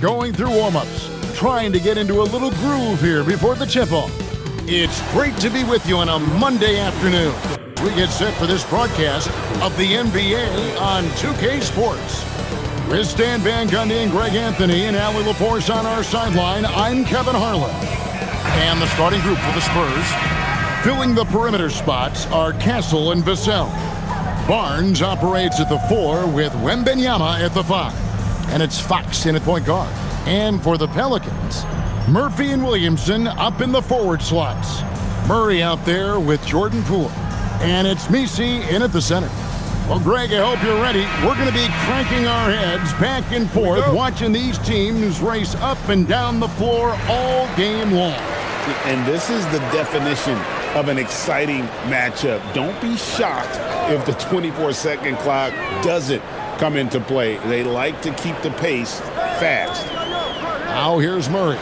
going through warm-ups, trying to get into a little groove here before the tip-off. It's great to be with you on a Monday afternoon. We get set for this broadcast of the NBA on 2K Sports. With Stan Van Gundy and Greg Anthony and Allie LaForce on our sideline, I'm Kevin Harlan. And the starting group for the Spurs, filling the perimeter spots, are Castle and Vassell. Barnes operates at the 4 with Wembanyama at the 5. And it's Fox in at point guard. And for the Pelicans, Murphy and Williamson up in the forward slots. Murray out there with Jordan Poole. And it's Messi in at the center. Well, Greg, I hope you're ready. We're going to be cranking our heads back and forth, watching these teams race up and down the floor all game long. And this is the definition of an exciting matchup. Don't be shocked if the 24-second clock doesn't come into play. They like to keep the pace fast. Now here's Murray.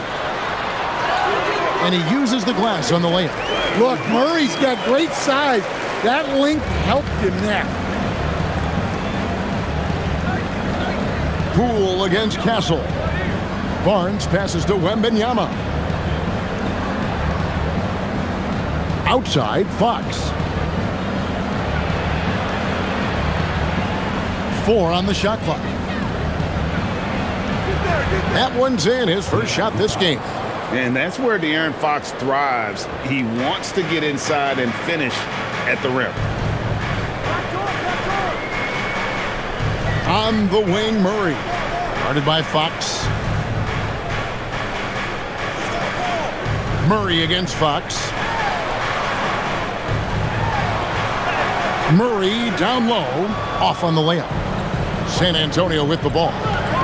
And he uses the glass on the layup. Look, Murray's got great size. That length helped him there. Poole against Castle. Barnes passes to Wembanyama. Outside, Fox. 4 on the shot clock. That one's in, his first shot this game. And that's where De'Aaron Fox thrives. He wants to get inside and finish at the rim. On the wing, Murray. Guarded by Fox. Murray against Fox. Murray down low, off on the layup. San Antonio with the ball.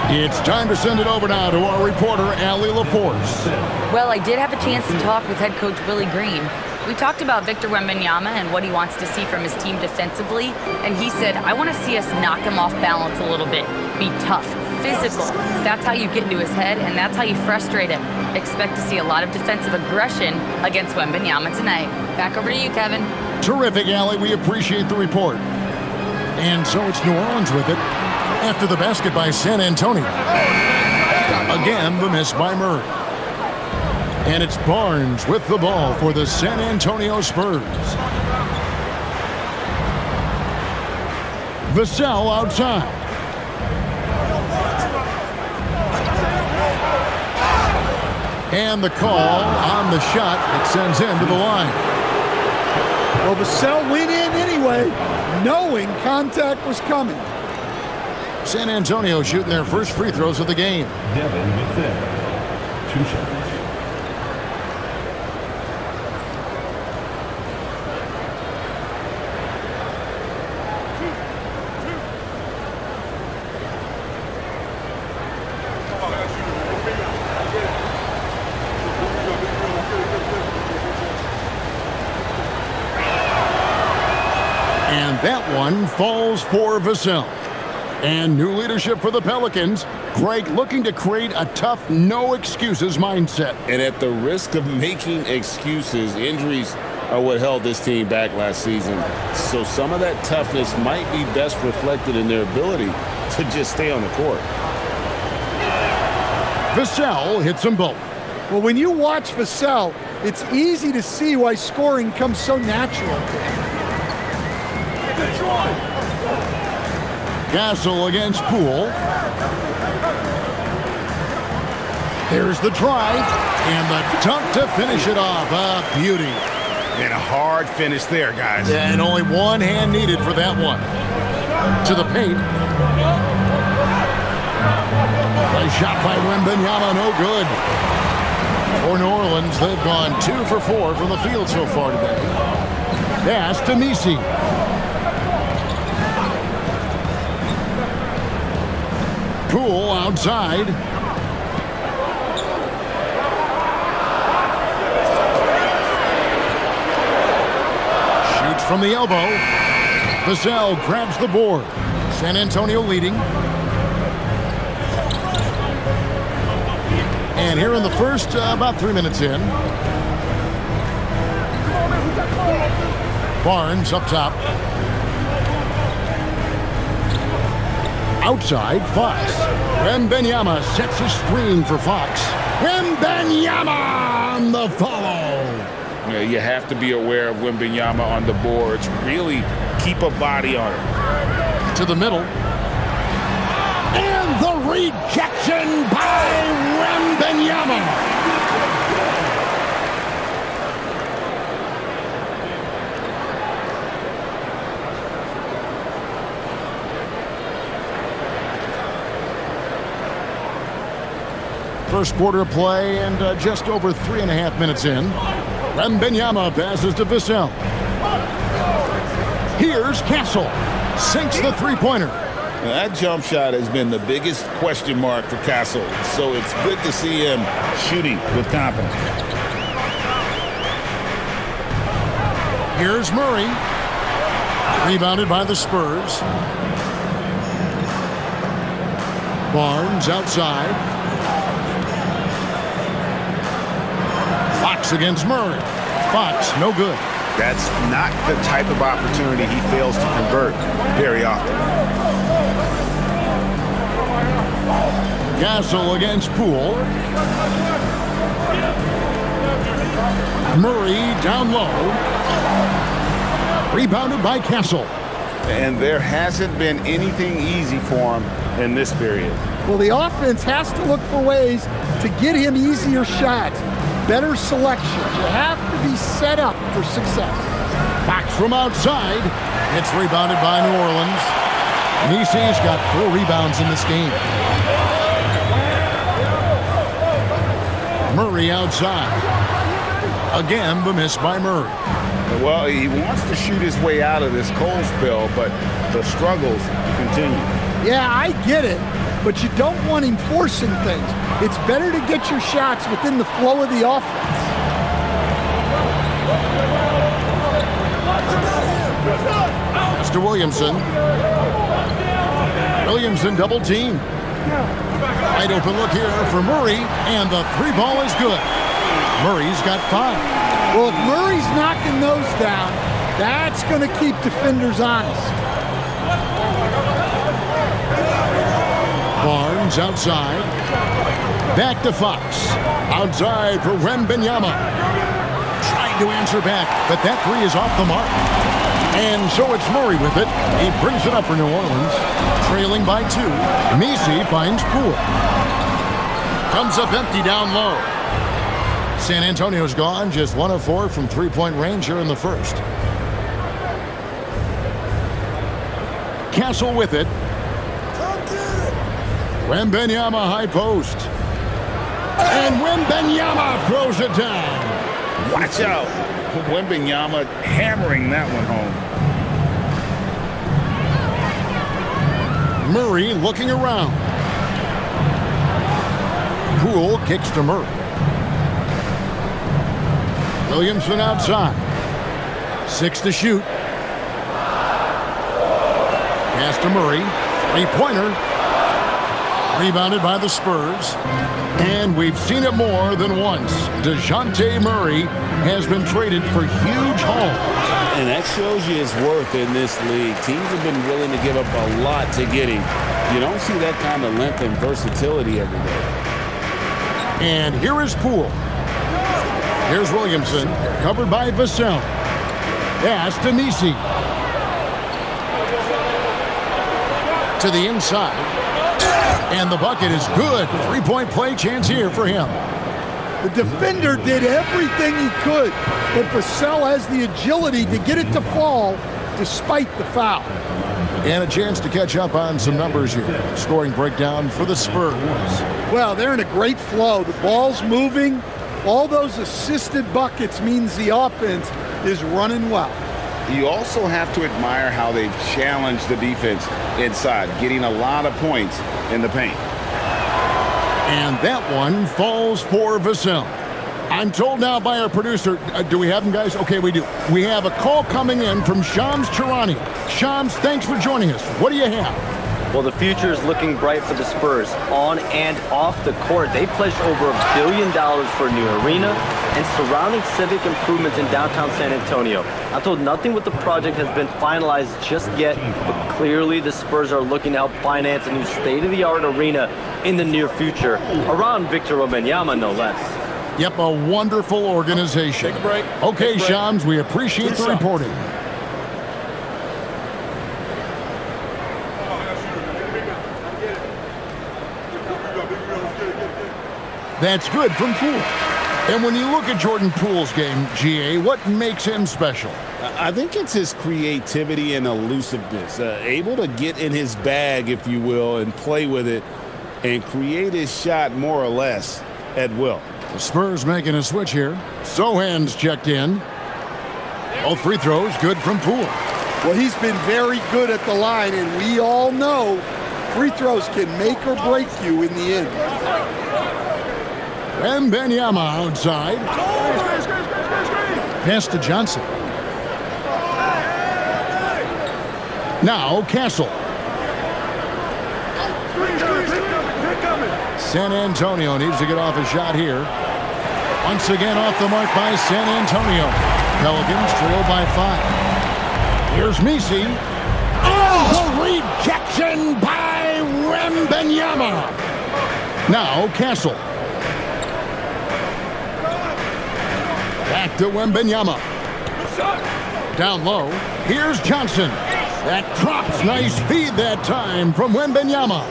It's time to send it over now to our reporter, Allie LaForce. Well, I did have a chance to talk with head coach Willie Green. We talked about Victor Wembanyama and what he wants to see from his team defensively, and he said, I want to see us knock him off balance a little bit, be tough, physical. That's how you get into his head, and that's how you frustrate him. Expect to see a lot of defensive aggression against Wembanyama tonight. Back over to you, Kevin. Terrific, Allie. We appreciate the report. And so it's New Orleans with it after the basket by San Antonio. Again, the miss by Murray. And it's Barnes with the ball for the San Antonio Spurs. Vassell outside. And the call on the shot that sends him to the line. Well, Vassell went in anyway, knowing contact was coming. San Antonio shooting their first free throws of the game. Devin Vassell, 2 shots. And that one falls for Vassell. And new leadership for the Pelicans. Greg looking to create a tough, no-excuses mindset. And at the risk of making excuses, injuries are what held this team back last season. So some of that toughness might be best reflected in their ability to just stay on the court. Vassell hits them both. Well, when you watch Vassell, it's easy to see why scoring comes so natural to him. Castle against Poole. Here's the drive, and the dunk to finish it off. A beauty. And a hard finish there, guys. And only one hand needed for that one. To the paint. A shot by Wembanyama, no good. For New Orleans, they've gone 2 for 4 from the field so far today. Pass to Messi. Poole outside. Shoots from the elbow. Vassell grabs the board. San Antonio leading. And here in the first, about 3 minutes in. Barnes up top. Outside, Fox. Wembanyama sets a screen for Fox. Wembanyama on the follow. Yeah, you have to be aware of Wembanyama on the boards. Really keep a body on him. To the middle. And the rejection by Wembanyama. First quarter play and just over 3.5 minutes in. Wembanyama passes to Vassell. Here's Castle. Sinks the three-pointer. That jump shot has been the biggest question mark for Castle, so it's good to see him shooting with confidence. Here's Murray. Rebounded by the Spurs. Barnes outside. Fox against Murray. Fox, no good. That's not the type of opportunity he fails to convert very often. Castle against Poole. Murray down low. Rebounded by Castle. And there hasn't been anything easy for him in this period. Well, the offense has to look for ways to get him easier shots. Better selection. You have to be set up for success. Fox from outside. It's rebounded by New Orleans. Nisi's got 4 rebounds in this game. Murray outside. Again, the miss by Murray. Well, he wants to shoot his way out of this cold spell, but the struggles continue. Yeah, I get it, but you don't want him forcing things. It's better to get your shots within the flow of the offense. Pass to Williamson. Williamson double team. Wide open look here for Murray, and the 3-ball is good. Murray's got 5. Well, if Murray's knocking those down, that's going to keep defenders honest. Barnes outside. Back to Fox. Outside for Wembanyama. Trying to answer back, but that 3 is off the mark. And so it's Murray with it. He brings it up for New Orleans. Trailing by 2. Nisi finds Poole. Comes up empty down low. San Antonio's gone. Just 1 of 4 from 3-point range here in the first. Castle with it. Wembanyama high post. And Wembanyama throws it down. Watch out. Wembanyama hammering that one home. Murray looking around. Poole kicks to Murray. Williamson outside. 6 to shoot. Pass to Murray. 3-pointer. Rebounded by the Spurs. And we've seen it more than once. DeJounte Murray has been traded for huge hauls. And that shows you his worth in this league. Teams have been willing to give up a lot to get him. You don't see that kind of length and versatility every day. And here is Poole. Here's Williamson, covered by Vassell. Pass to Nisi. To the inside. And the bucket is good. 3-point play chance here for him. The defender did everything he could, but Vassell has the agility to get it to fall despite the foul. And a chance to catch up on some numbers here. Scoring breakdown for the Spurs. Well, they're in a great flow. The ball's moving. All those assisted buckets means the offense is running well. You also have to admire how they've challenged the defense inside, getting a lot of points in the paint. And that one falls for Vassell. I'm told now by our producer, do we have him, guys? Okay, we do. We have a call coming in from Shams Charania. Shams, thanks for joining us. What do you have? Well, the future is looking bright for the Spurs on and off the court. They pledged over $1 billion for a new arena and surrounding civic improvements in downtown San Antonio. I'm told nothing with the project has been finalized just yet, but clearly the Spurs are looking to help finance a new state-of-the-art arena in the near future around Victor Wembanyama, no less. Yep, a wonderful organization. Take a break. Okay, Shams, we appreciate the reporting. That's good from Poole. And when you look at Jordan Poole's game, GA, what makes him special? I think it's his creativity and elusiveness. Able to get in his bag, if you will, and play with it and create his shot more or less at will. The Spurs making a switch here. Sohan's checked in. Both free throws good from Poole. Well, he's been very good at the line, and we all know free throws can make or break you in the end. Wembanyama outside. Pass to Johnson. Now Castle. San Antonio needs to get off a shot here. Once again off the mark by San Antonio. Pelicans trail by 5. Here's Messi. Oh, the rejection by Wembanyama. Now Castle. Back to Wembanyama. Down low. Here's Johnson. That drops. Nice feed that time from Wembanyama.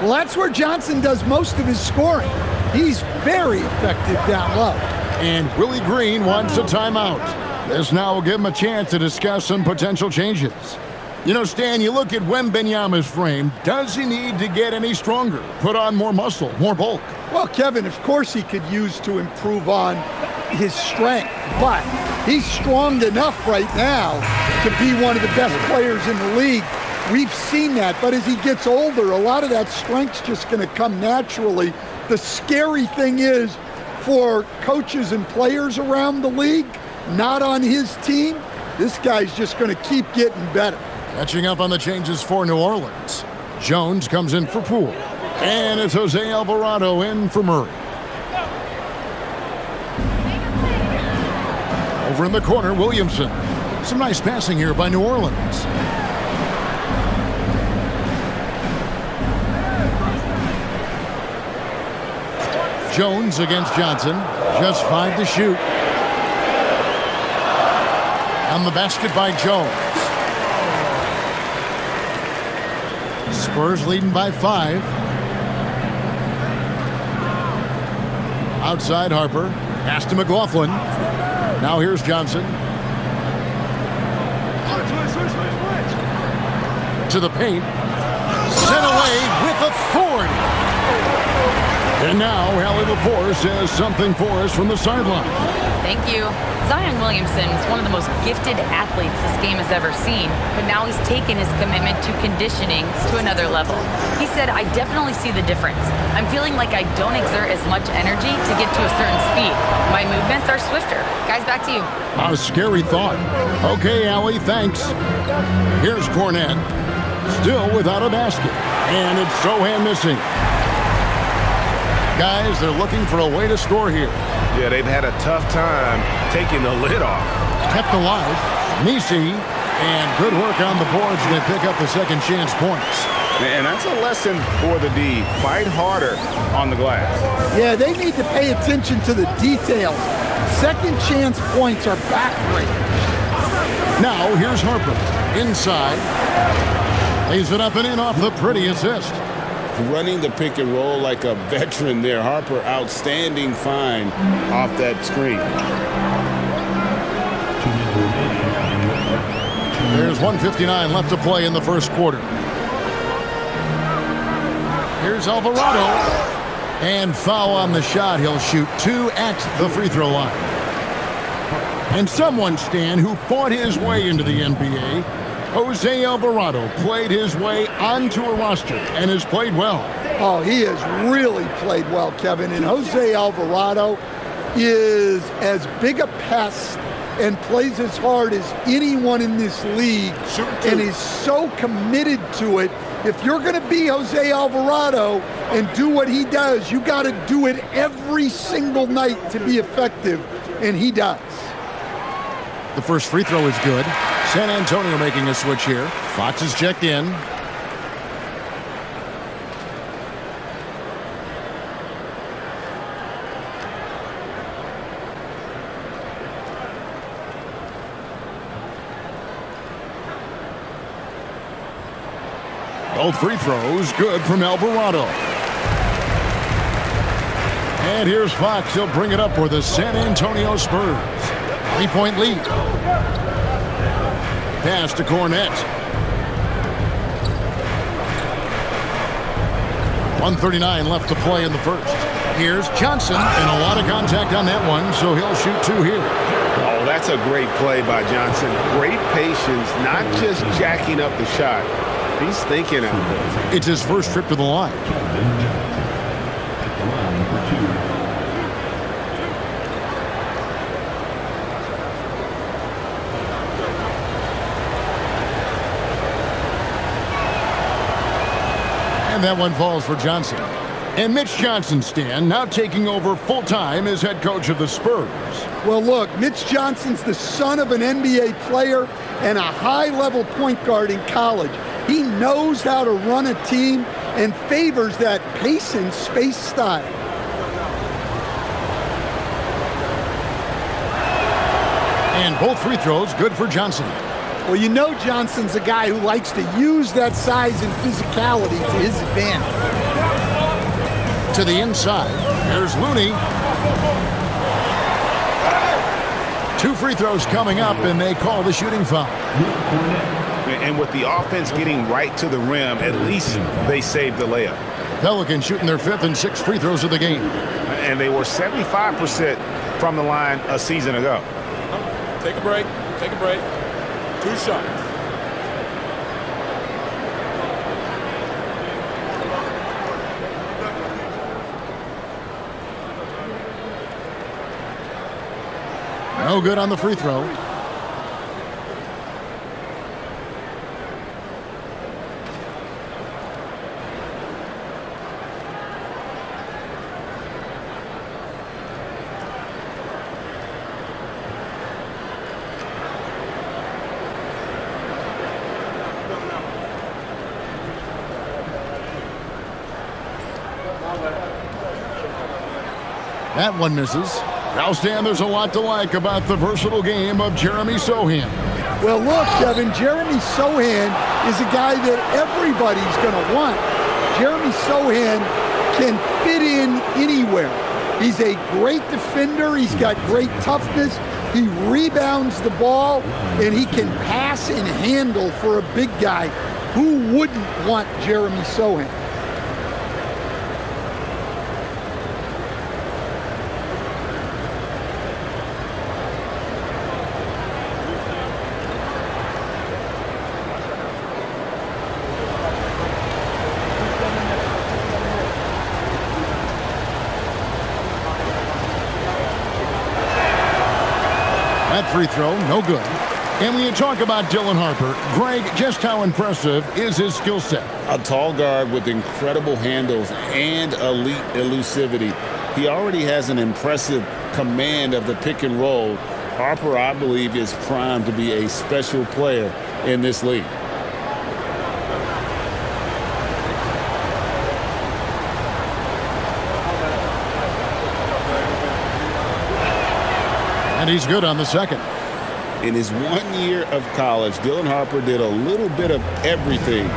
Well, that's where Johnson does most of his scoring. He's very effective down low. And Willie Green wants a timeout. This now will give him a chance to discuss some potential changes. You know, Stan, you look at Wembanyama's frame. Does he need to get any stronger? Put on more muscle, more bulk? Well, Kevin, of course he could use to improve on his strength, but he's strong enough right now to be one of the best players in the league. We've seen that, but as he gets older, a lot of that strength's just going to come naturally. The scary thing is for coaches and players around the league, not on his team, this guy's just going to keep getting better. Catching up on the changes for New Orleans. Jones comes in for Poole. And it's Jose Alvarado in for Murray. Over in the corner, Williamson. Some nice passing here by New Orleans. Jones against Johnson. Just 5 to shoot. On the basket by Jones. Spurs leading by 5. Outside Harper. Pass to McLaughlin. Now here's Johnson. To the paint. Sent away with authority. And now Hallie LaForce says something for us from the sideline. Thank you. Zion Williamson is one of the most gifted athletes this game has ever seen, but now he's taken his commitment to conditioning to another level. He said, I definitely see the difference. I'm feeling like I don't exert as much energy to get to a certain speed. My movements are swifter. Guys, back to you. A scary thought. Okay, Allie, thanks. Here's Cornette. Still without a basket. And it's Sohan missing. Guys, they're looking for a way to score here. Yeah, they've had a tough time taking the lid off. Kept alive. Messi. And good work on the boards. They pick up the second chance points. And that's a lesson for the D. Fight harder on the glass. Yeah, they need to pay attention to the details. Second chance points are backbreakers. Now, here's Harper. Inside. Lays it up and in off the pretty assist. Running the pick and roll like a veteran there. Harper, outstanding find off that screen. There's 1:59 left to play in the first quarter. Here's Alvarado. And foul on the shot. He'll shoot 2 at the free throw line. And someone, Stan, who fought his way into the NBA, Jose Alvarado, played his way onto a roster and has played well. Oh, he has really played well, Kevin. And Jose Alvarado is as big a pest and plays as hard as anyone in this league and is so committed to it. If you're going to be Jose Alvarado and do what he does, you got to do it every single night to be effective, and he does. The first free throw is good. San Antonio making a switch here. Fox is checked in. Both free throws good from Alvarado. And here's Fox. He'll bring it up for the San Antonio Spurs. 3-point lead. Pass to Cornet. 1:39 left to play in the first. Here's Johnson, and a lot of contact on that one, so he'll shoot two here. Oh, that's a great play by Johnson. Great patience, not just jacking up the shot. He's thinking of it. It's his first trip to the line. At the line for two. And that one falls for Johnson. And Mitch Johnson, Stan, now taking over full-time as head coach of the Spurs. Well, look, Mitch Johnson's the son of an NBA player and a high-level point guard in college. He knows how to run a team and favors that pace and space style. And both free throws good for Johnson. Well, you know Johnson's a guy who likes to use that size and physicality to his advantage. To the inside, there's Looney. Two free throws coming up, and they call the shooting foul. And with the offense getting right to the rim, at least they saved the layup. Pelicans shooting their fifth and sixth free throws of the game. And they were 75% from the line a season ago. Take a break. Take a break. Two shots. No good on the free throw. That one misses. Now, Stan, there's a lot to like about the versatile game of Jeremy Sohan. Well, look, Kevin, Jeremy Sohan is a guy that everybody's going to want. Jeremy Sohan can fit in anywhere. He's a great defender. He's got great toughness. He rebounds the ball, and he can pass and handle for a big guy. Who wouldn't want Jeremy Sohan? That free throw, no good. And when you talk about Dylan Harper, Greg, just how impressive is his skill set? A tall guard with incredible handles and elite elusivity. He already has an impressive command of the pick and roll. Harper, I believe, is primed to be a special player in this league. And he's good on the second. In his 1 year of college, Dylan Harper did a little bit of everything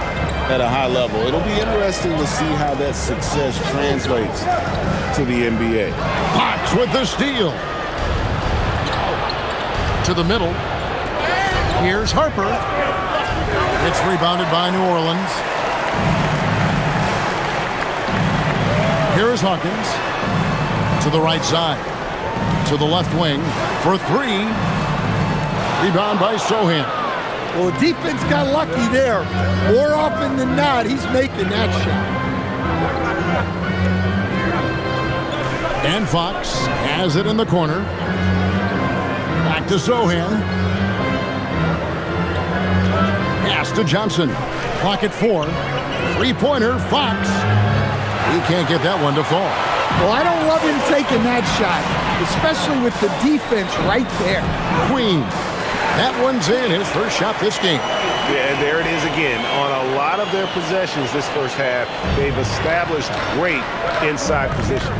at a high level. It'll be interesting to see how that success translates to the NBA. Fox with the steal. To the middle. Here's Harper. It's rebounded by New Orleans. Here is Hawkins. To the right side. To the left wing for three. Rebound by Sohan. Well, the defense got lucky there. More often than not, he's making that shot. And Fox has it in the corner. Back to Sohan. Pass to Johnson. Clock at 4. Three-pointer, Fox. He can't get that one to fall. Well, I don't love him taking that shot, especially with the defense right there. Queen. That one's in, his first shot this game. Yeah, and there it is again. On a lot of their possessions this first half, they've established great inside position.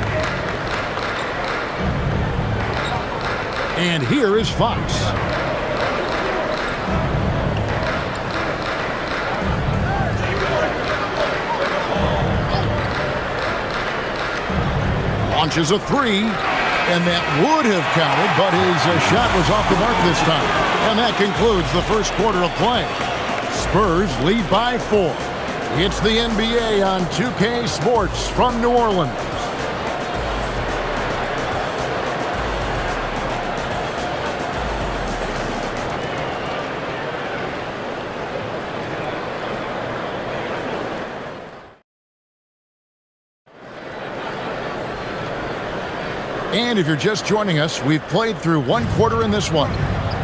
And here is Fox. Launches a three, and that would have counted, but his shot was off the mark this time. And that concludes the first quarter of play. Spurs lead by 4. It's the NBA on 2K Sports from New Orleans. And if you're just joining us, we've played through one quarter in this one.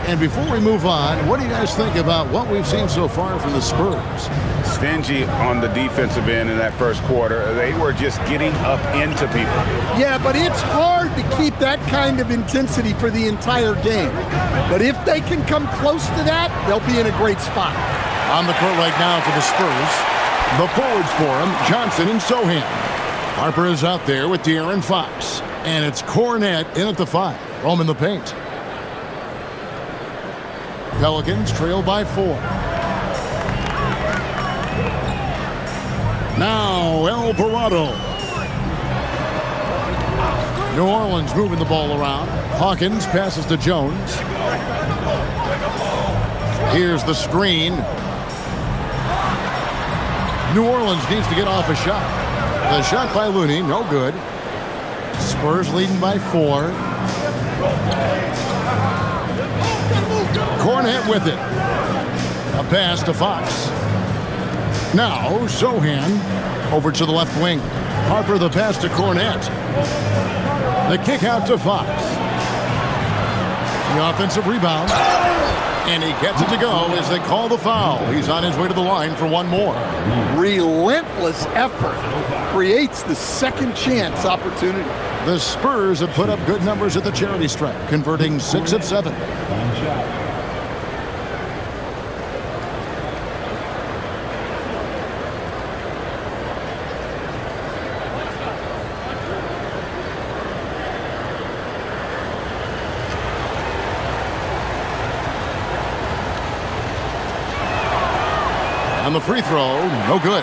And before we move on, what do you guys think about what we've seen so far from the Spurs? Stingy on the defensive end in that first quarter. They were just getting up into people. Yeah, but it's hard to keep that kind of intensity for the entire game. But if they can come close to that, they'll be in a great spot. On the court right now for the Spurs, the forwards for him, Johnson and Sohan. Harper is out there with De'Aaron Fox. And it's Cornet in at the 5. Rome in the paint. Pelicans trail by 4. Now Alvarado. New Orleans moving the ball around. Hawkins passes to Jones. Here's the screen. New Orleans needs to get off a shot. The shot by Looney, no good. Spurs leading by 4. Cornet with it. A pass to Fox. Now Sohan over to the left wing. Harper the pass to Cornet. The kick out to Fox. The offensive rebound. And he gets it to go as they call the foul. He's on his way to the line for one more. Relentless effort creates the second chance opportunity. The Spurs have put up good numbers at the charity stripe, converting 6 of 7. On the free throw, no good.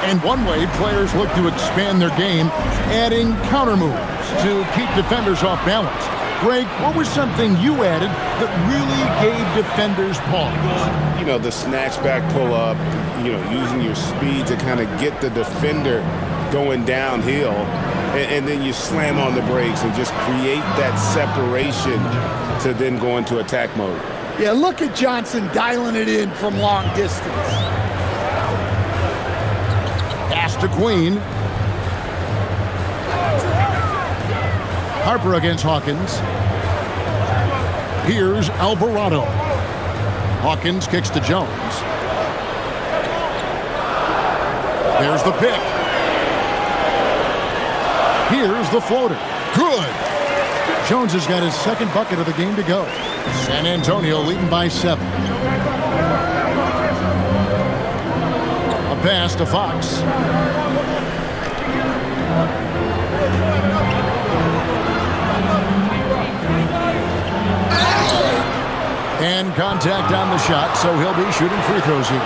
And one way players look to expand their game, adding counter moves to keep defenders off balance. Greg, what was something you added that really gave defenders pause? You know, the snatch back pull up, you know, using your speed to kind of get the defender going downhill, and then you slam on the brakes and just create that separation to then go into attack mode. Yeah, look at Johnson dialing it in from long distance. Pass to Queen. Harper against Hawkins. Here's Alvarado. Hawkins kicks to Jones. There's the pick. Here's the floater. Good. Jones has got his second bucket of the game to go. San Antonio leading by 7. A pass to Fox. And contact on the shot, so he'll be shooting free throws here.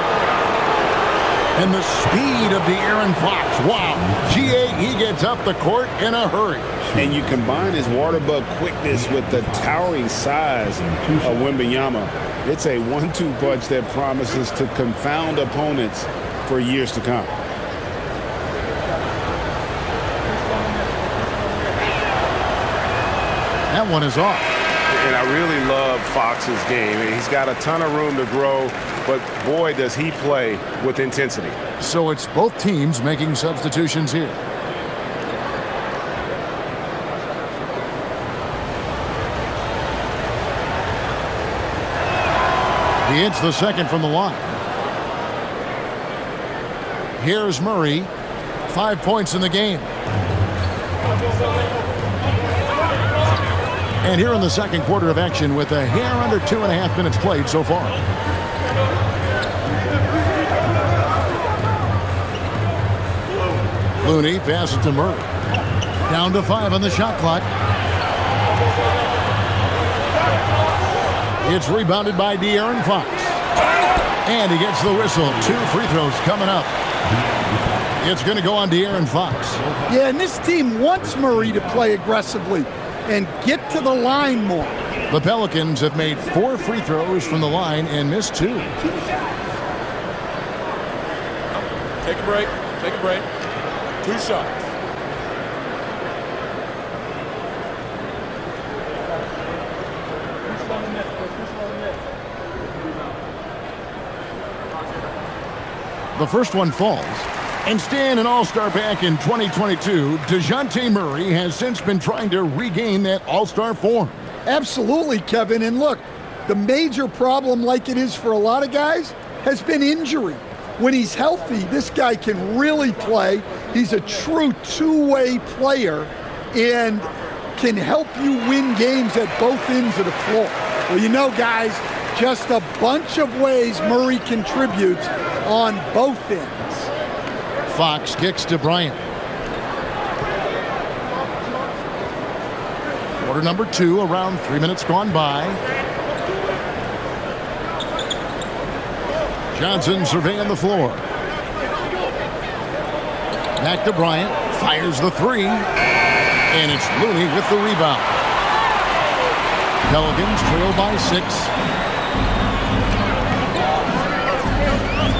And the speed of De'Aaron Fox. Wow. G.A., he gets up the court in a hurry. And you combine his water bug quickness with the towering size of Wembanyama. It's a 1-2 punch that promises to confound opponents for years to come. That one is off. And I really love Fox's game. He's got a ton of room to grow, but boy, does he play with intensity. So it's both teams making substitutions here. He hits the second from the line. Here's Murray. 5 points in the game. And here in the second quarter of action with a hair under 2.5 minutes played so far. Looney passes to Murray. Down to 5 on the shot clock. It's rebounded by De'Aaron Fox. And he gets the whistle. 2 free throws coming up. It's going to go on De'Aaron Fox. Yeah, and this team wants Murray to play aggressively and get to the line more. The Pelicans have made 4 free throws from the line and missed 2. Take a break. Take a break. 2 shots. The first one falls. And staying an all-star back in 2022, DeJounte Murray has since been trying to regain that all-star form. Absolutely, Kevin. And look, the major problem, like it is for a lot of guys, has been injury. When he's healthy, this guy can really play. He's a true two-way player and can help you win games at both ends of the floor. Well, you know, guys, just a bunch of ways Murray contributes on both ends. Fox kicks to Bryant. Quarter number 2, around 3 minutes gone by. Johnson surveying the floor. Back to Bryant. Fires the 3. And it's Looney with the rebound. Pelicans trail by 6.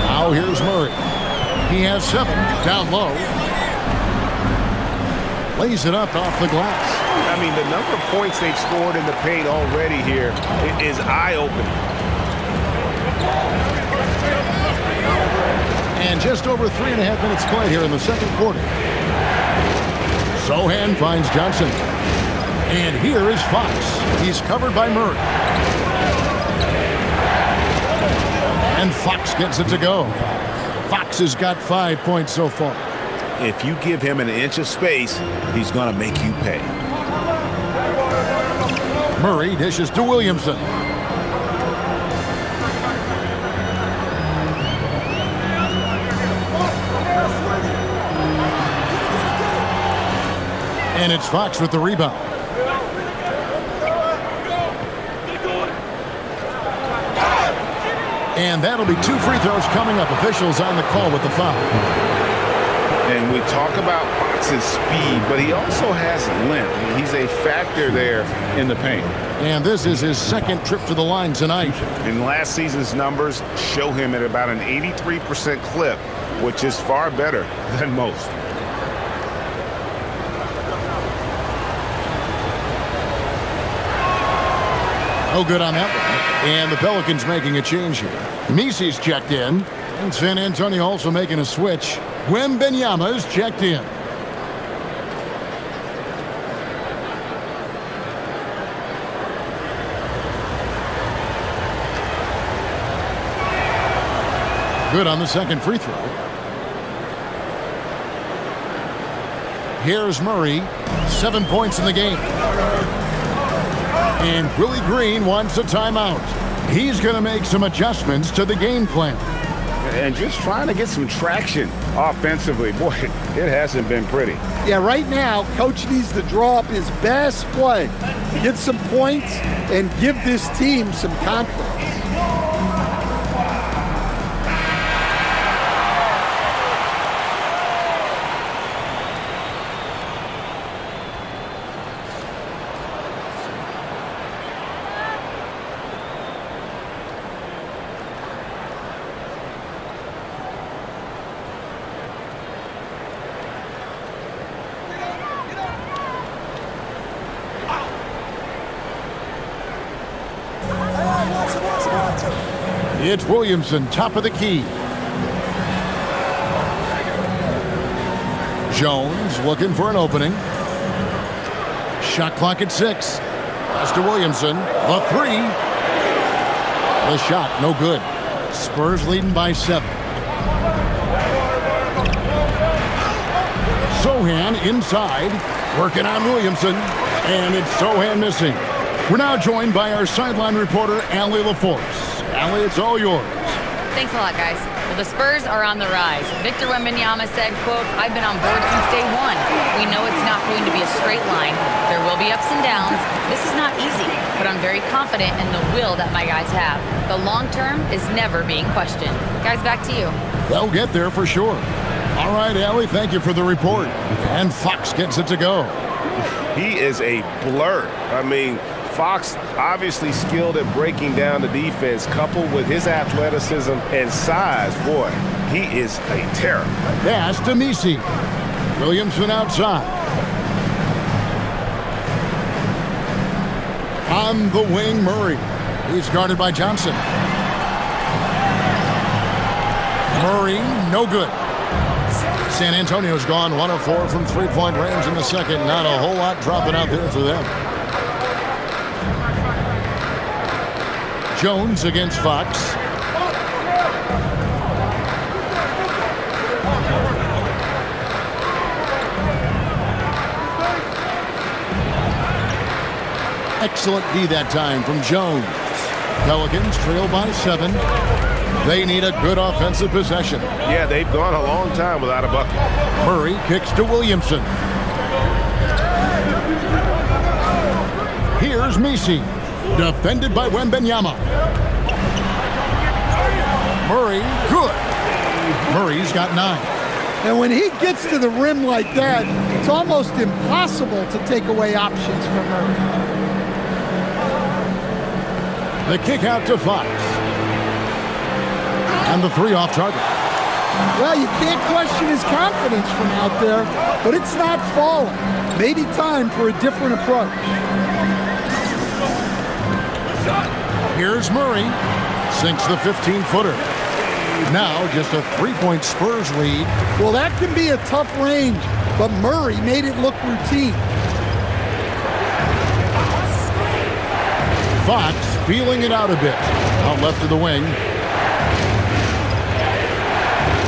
Now here's Murray. He has 7. Down low. Lays it up off the glass. I mean, the number of points they've scored in the paint already here is eye-opening. And just over 3.5 minutes played here in the second quarter. Sohan finds Johnson. And here is Fox. He's covered by Murray. And Fox gets it to go. Fox has got 5 points so far. If you give him an inch of space, he's going to make you pay. Murray dishes to Williamson. And it's Fox with the rebound. And that'll be 2 free throws coming up. Officials on the call with the foul. And we talk about Fox's speed, but he also has length. He's a factor there in the paint. And this is his second trip to the line tonight. And last season's numbers show him at about an 83% clip, which is far better than most. No good on that one. And the Pelicans making a change here. Misi's checked in. And San Antonio also making a switch. Wembanyama's checked in. Good on the second free throw. Here's Murray. 7 points in the game. And Willie Green wants a timeout. He's going to make some adjustments to the game plan. And just trying to get some traction offensively. Boy, it hasn't been pretty. Yeah, right now, Coach needs to draw up his best play to get some points and give this team some confidence. It's Williamson, top of the key. Jones looking for an opening. Shot clock at 6. Pass to Williamson. The 3. The shot, no good. Spurs leading by 7. Sohan inside, working on Williamson, and it's Sohan missing. We're now joined by our sideline reporter, Allie LaForce. Allie, it's all yours. Thanks a lot, guys. Well, the Spurs are on the rise. Victor Wembanyama said, quote, "I've been on board since day one. We know it's not going to be a straight line. There will be ups and downs. This is not easy, but I'm very confident in the will that my guys have. The long term is never being questioned." Guys, back to you. They'll get there for sure. All right, Allie, thank you for the report. And Fox gets it to go. He is a blur. I mean, Fox obviously skilled at breaking down the defense, coupled with his athleticism and size. Boy, he is a terror. Pass to Misi. Williamson outside. On the wing, Murray. He's guarded by Johnson. Murray, no good. San Antonio's gone 1 of 4 from three-point range in the second. Not a whole lot dropping out there for them. Jones against Fox. Excellent D that time from Jones. Pelicans trail by 7. They need a good offensive possession. Yeah, they've gone a long time without a bucket. Murray kicks to Williamson. Here's Misi. Defended by Wembanyama. Murray, good. Murray's got 9. And when he gets to the rim like that, it's almost impossible to take away options from Murray. The kick out to Fox. And the 3 off target. Well, you can't question his confidence from out there, but it's not falling. Maybe time for a different approach. Here's Murray. Sinks the 15-footer. Now just a 3-point Spurs lead. Well, that can be a tough range, but Murray made it look routine. Fox feeling it out a bit. Out left of the wing.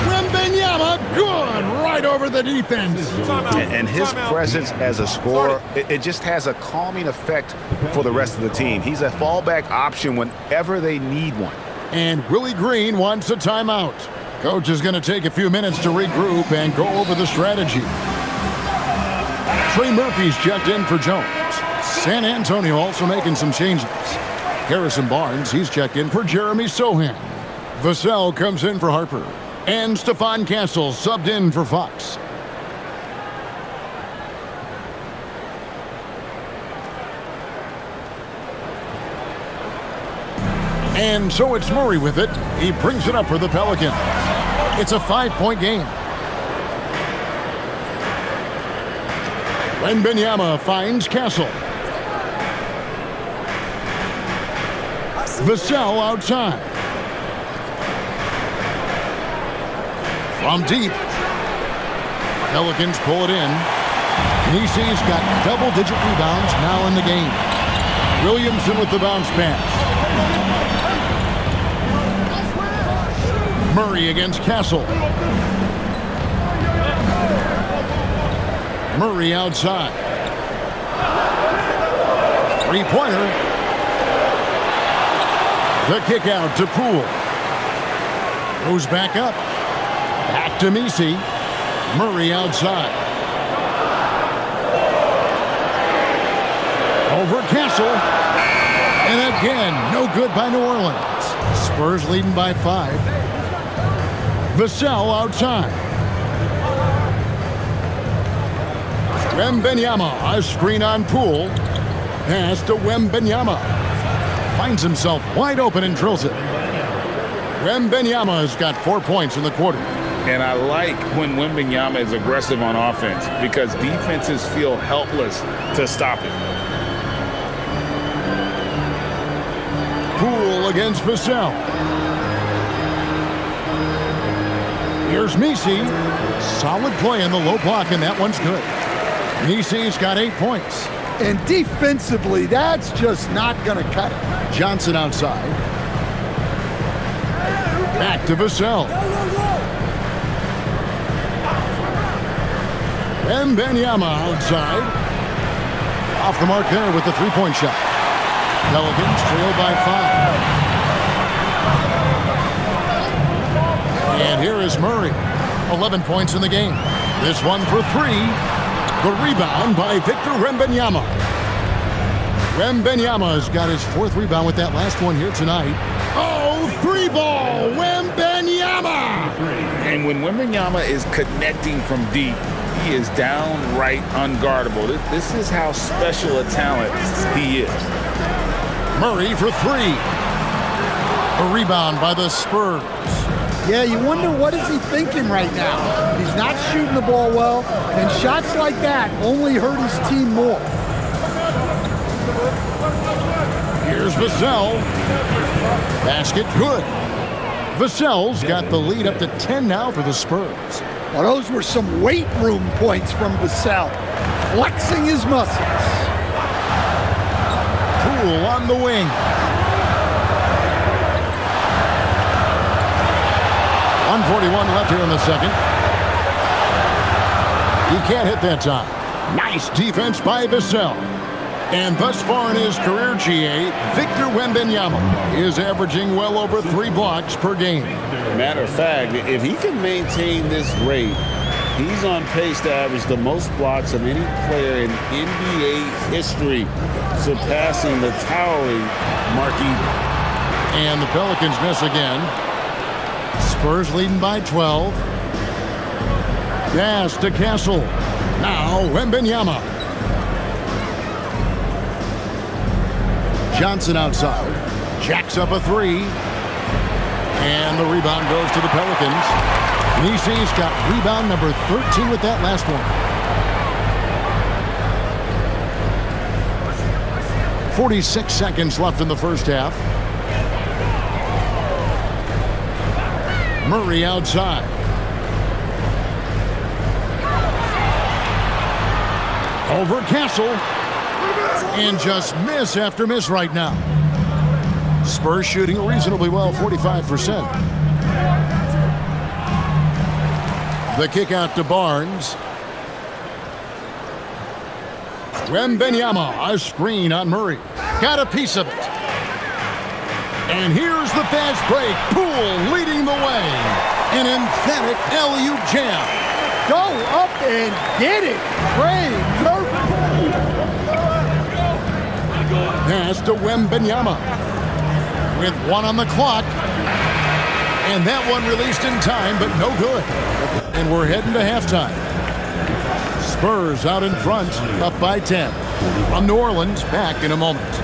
Wembanyama, good! Right over the defense. And his presence as a scorer, it just has a calming effect for the rest of the team. He's a fallback option whenever they need one. And Willie Green wants a timeout. Coach is going to take a few minutes to regroup and go over the strategy. Trey Murphy's checked in for Jones. San Antonio also making some changes. Harrison Barnes, he's checked in for Jeremy Sohan. Vassell comes in for Harper. And Stephon Castle subbed in for Fox. And so it's Murray with it. He brings it up for the Pelicans. It's a 5-point game. Wembanyama finds Castle. Vassell outside. From deep. Pelicans pull it in. Nisi's got double-digit rebounds now in the game. Williamson with the bounce pass. Murray against Castle. Murray outside. Three-pointer. The kick out to Poole. Goes back up. Back to Misi. Murray outside. Over Castle. And again, no good by New Orleans. Spurs leading by 5. Vassell outside. Wembanyama, a screen on Poole. Pass to Wembanyama. Finds himself wide open and drills it. Wembanyama has got 4 points in the quarter. And I like when Wembanyama is aggressive on offense because defenses feel helpless to stop him. Poole against Vassell. Here's Misi. Solid play in the low block, and that one's good. Misi's got 8 points. And defensively, that's just not going to cut it. Johnson outside. Back to Vassell. Wembanyama outside. Off the mark there with the three-point shot. Pelicans trail by 5. And here is Murray. 11 points in the game. This one for 3. The rebound by Victor Wembanyama. Wembanyama's got his 4th rebound with that last one here tonight. Oh, 3-ball, Wembanyama! And when Wembanyama is connecting from deep, he is downright unguardable. This is how special a talent he is. Murray for 3. A rebound by the Spurs. Yeah, you wonder what is he thinking right now. He's not shooting the ball well, and shots like that only hurt his team more. Here's Vassell. Basket good. Vassell's got the lead up to 10 now for the Spurs. Well, those were some weight room points from Vassell, flexing his muscles. Poole on the wing. 1:41 left here in the second. He can't hit that time. Nice defense by Vassell. And thus far in his career, GA, Victor Wembanyama is averaging well over 3 blocks per game. Matter of fact, if he can maintain this rate, he's on pace to average the most blocks of any player in NBA history, surpassing the towering Marquis. And the Pelicans miss again. Spurs leading by 12. Pass to Castle. Now Wembanyama. Johnson outside. Jacks up a 3. And the rebound goes to the Pelicans. Nisi's got rebound number 13 with that last one. 46 seconds left in the first half. Murray outside. Over Castle. And just miss after miss right now. Spurs shooting reasonably well, 45%. The kick out to Barnes. Wembanyama, a screen on Murray. Got a piece of it. And here's the fast break. Poole leading the way. An emphatic alley-oop jam. Go up and get it, Trey Murphy. Pass to Wembanyama. With 1 on the clock. And that one released in time, but no good. And we're heading to halftime. Spurs out in front, up by 10. From New Orleans, back in a moment.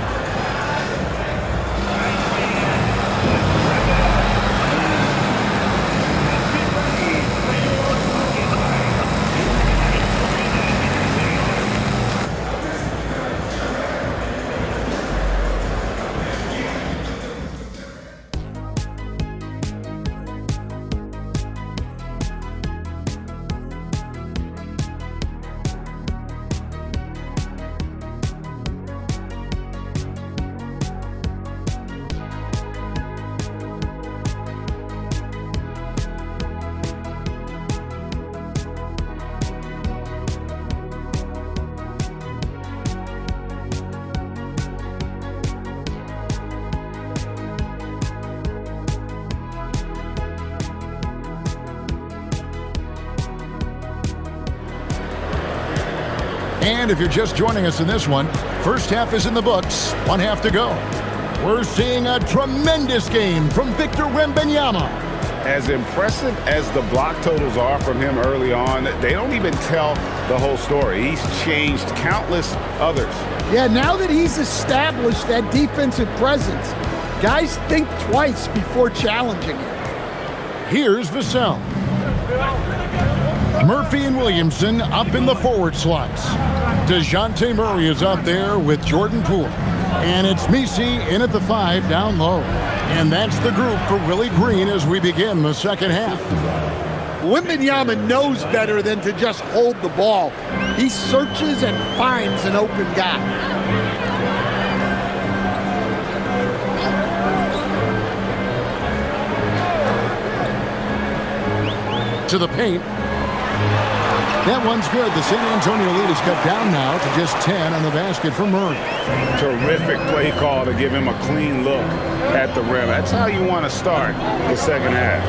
And if you're just joining us in this one, first half is in the books, 1 half to go. We're seeing a tremendous game from Victor Wembanyama. As impressive as the block totals are from him early on, they don't even tell the whole story. He's changed countless others. Yeah, now that he's established that defensive presence, guys think twice before challenging him. Here's Vassell. Murphy and Williamson up in the forward slots. DeJounte Murray is out there with Jordan Poole. And it's Misi in at the 5 down low. And that's the group for Willie Green as we begin the second half. Wembanyama knows better than to just hold the ball. He searches and finds an open guy. To the paint. That one's good. The San Antonio lead is cut down now to just 10 on the basket for Murray. Terrific play call to give him a clean look at the rim. That's how you want to start the second half.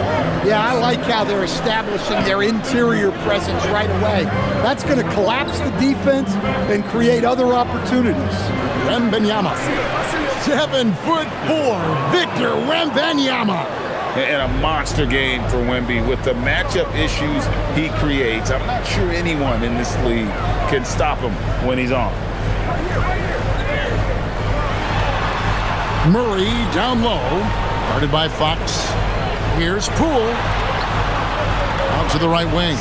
Yeah, I like how they're establishing their interior presence right away. That's going to collapse the defense and create other opportunities. Wembanyama. 7'4", Victor Wembanyama. And a monster game for Wemby with the matchup issues he creates. I'm not sure anyone in this league can stop him when he's on. Murray down low, guarded by Fox. Here's Poole. Out to the right wing.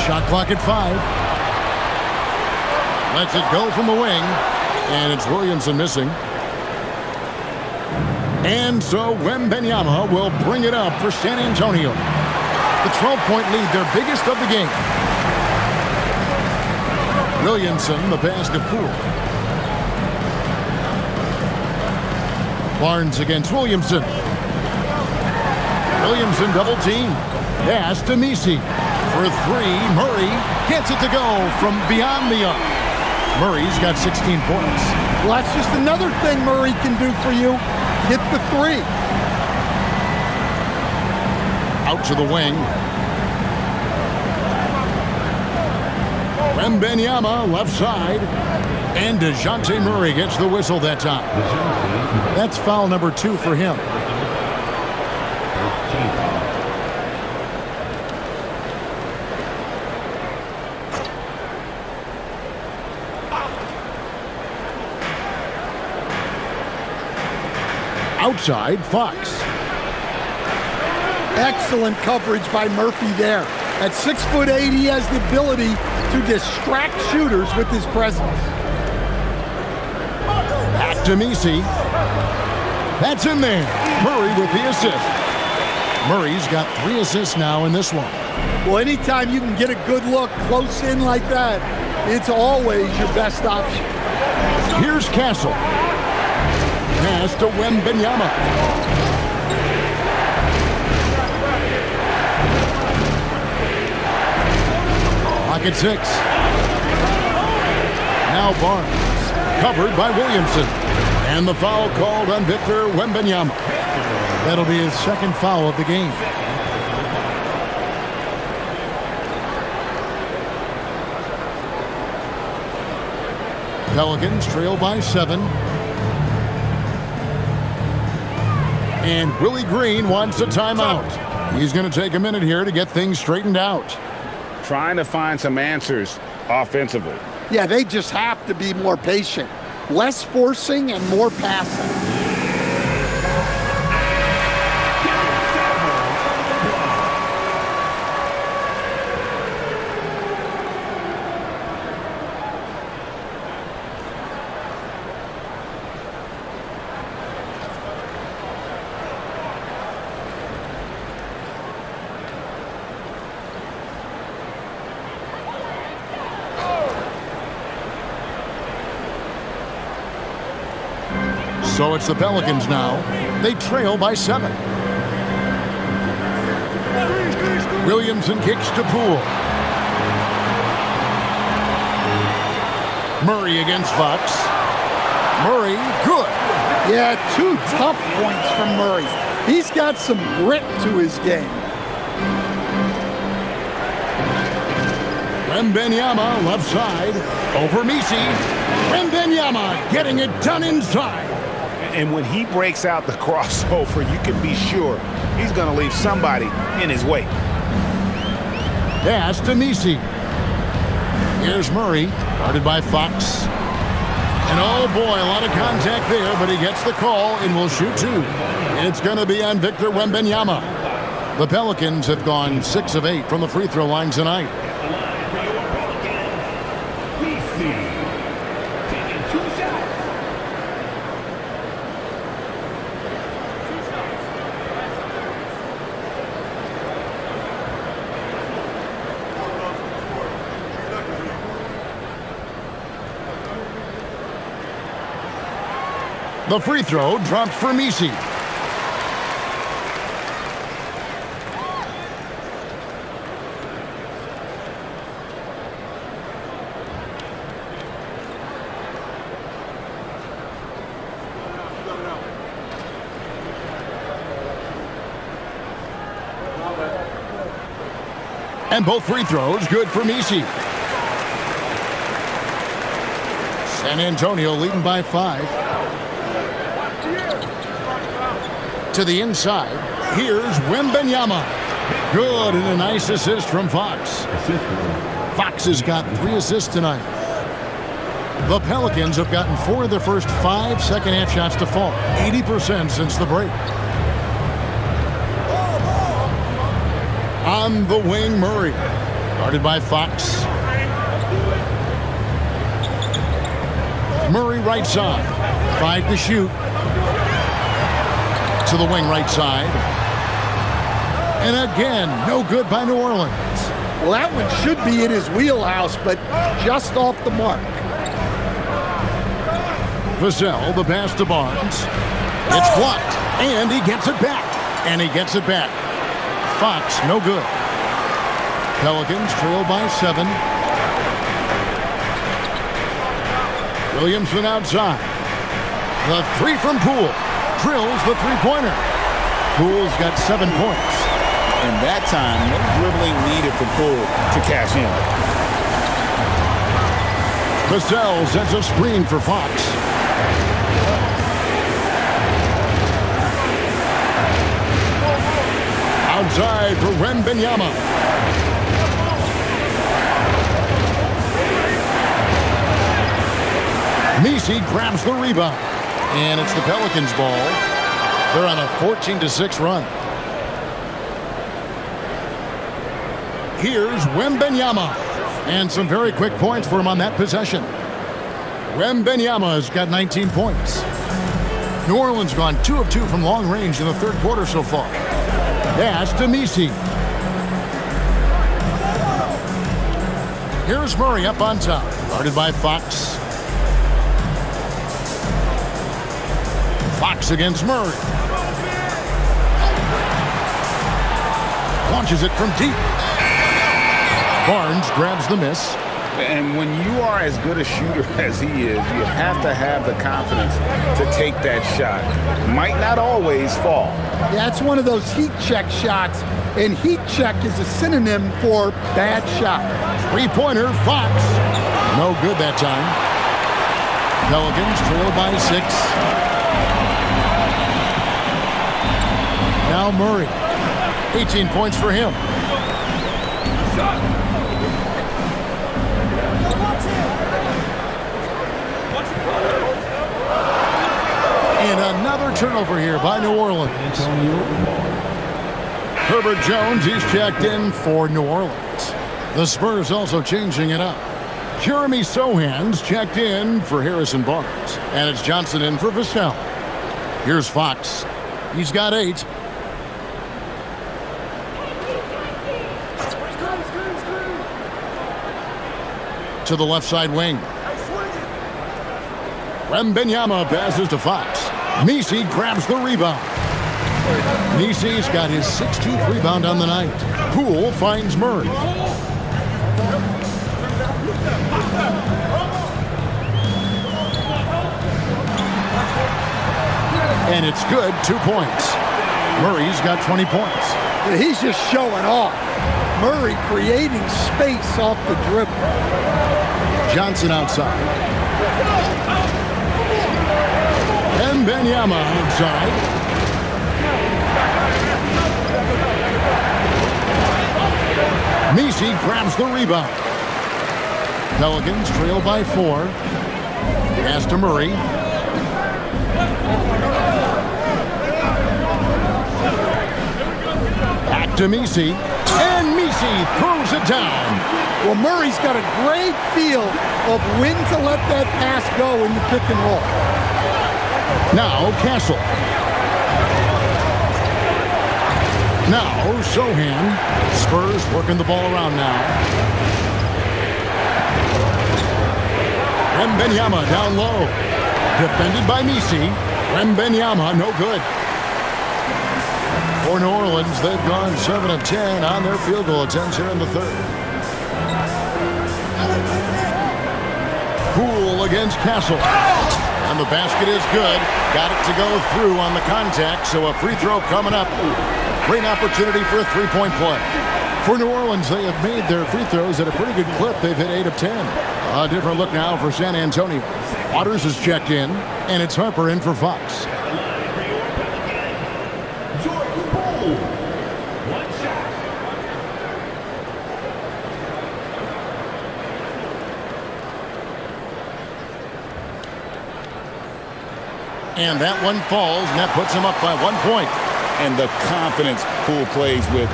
Shot clock at 5. Lets it go from the wing. And it's Williamson missing. And so Wembanyama will bring it up for San Antonio. The 12-point lead, their biggest of the game. Williamson, the pass to Poole. Barnes against Williamson. Williamson double team. Pass to Misi. For 3, Murray gets it to go from beyond the arc. Murray's got 16 points. Well, that's just another thing Murray can do for you. Hit the 3. Out to the wing. Wembanyama left side. And DeJounte Murray gets the whistle that time. That's foul number 2 for him. Outside, Fox. Excellent coverage by Murphy there. At 6'8", he has the ability to distract shooters with his presence. Back to Misi. That's in there. Murray with the assist. Murray's got 3 assists now in this one. Well, anytime you can get a good look close in like that, it's always your best option. Here's Castle. Pass to Wembanyama. Pocket 6. Now Barnes. Covered by Williamson. And the foul called on Victor Wembanyama. That'll be his second foul of the game. Pelicans trail by 7. And Willie Green wants a timeout. He's going to take a minute here to get things straightened out. Trying to find some answers offensively. Yeah, they just have to be more patient. Less forcing and more passing. So it's the Pelicans now. They trail by 7. Williamson kicks to Poole. Murray against Fox. Murray, good. Yeah, 2 tough points from Murray. He's got some grit to his game. Wembanyama left side. Over Misi. Wembanyama getting it done inside. And when he breaks out the crossover, you can be sure he's going to leave somebody in his wake. Pass to Misi. Here's Murray, guarded by Fox. And oh boy, a lot of contact there, but he gets the call and will shoot 2. It's going to be on Victor Wembanyama. The Pelicans have gone 6 of 8 from the free throw line tonight. The free throw dropped for Misi. And both free throws good for Misi. San Antonio leading by 5. To the inside. Here's Wembanyama. Good, and a nice assist from Fox. Fox has got 3 assists tonight. The Pelicans have gotten 4 of their first 5 second-half shots to fall. 80% since the break. On the wing, Murray. Guarded by Fox. Murray right side. 5 to shoot. To the wing right side. And again, no good by New Orleans. Well, that one should be in his wheelhouse, but just off the mark. Vassell, the pass to Barnes. It's blocked, and he gets it back. And he gets it back. Fox, no good. Pelicans trail by 7. Williamson outside. The 3 from Poole. Drills the three-pointer. Poole's got 7 points. And that time, no dribbling needed for Poole to cash in. Vassell sets a screen for Fox. Outside for Wembanyama. Misi grabs the rebound. And it's the Pelicans' ball. They're on a 14-6 run. Here's Wembanyama. And some very quick points for him on that possession. Wembanyama has got 19 points. New Orleans gone 2 of 2 from long range in the third quarter so far. Pass to Misi. Here's Murray up on top. Guarded by Fox. Fox against Murray. Launches it from deep. Barnes grabs the miss. And when you are as good a shooter as he is, you have to have the confidence to take that shot. Might not always fall. Yeah, it's one of those heat check shots, and heat check is a synonym for bad shot. 3-pointer, Fox. No good that time. Pelicans trail by 6. Now Murray. 18 points for him. And another turnover here by New Orleans. Herbert Jones, he's checked in for New Orleans. The Spurs also changing it up. Jeremy Sohan's checked in for Harrison Barnes. And it's Johnson in for Vassell. Here's Fox. He's got 8. To the left side wing. Wembanyama passes to Fox. Misi grabs the rebound. Misi's got his 16th rebound on the night. Poole finds Murray. And it's good, 2 points. Murray's got 20 points. He's just showing off. Murray creating space off the dribble. Johnson outside. Wembanyama outside. Misi grabs the rebound. Pelicans trail by 4. Pass to Murray. Back to Misi. And Misi throws it down. Well, Murray's got a great feel of when to let that pass go in the pick and roll. Now Castle. Now Sohan. Spurs working the ball around now. Wembanyama down low. Defended by Misi. Wembanyama no good. For New Orleans, they've gone 7 of 10 on their field goal attempts here in the third. Poole against Castle. And the basket is good. Got it to go through on the contact, so a free throw coming up. Great opportunity for a 3-point play. For New Orleans, they have made their free throws at a pretty good clip. They've hit 8 of 10. A different look now for San Antonio. Waters is checked in, and it's Harper in for Fox. And that one falls, and that puts him up by 1 point. And the confidence Poole plays with,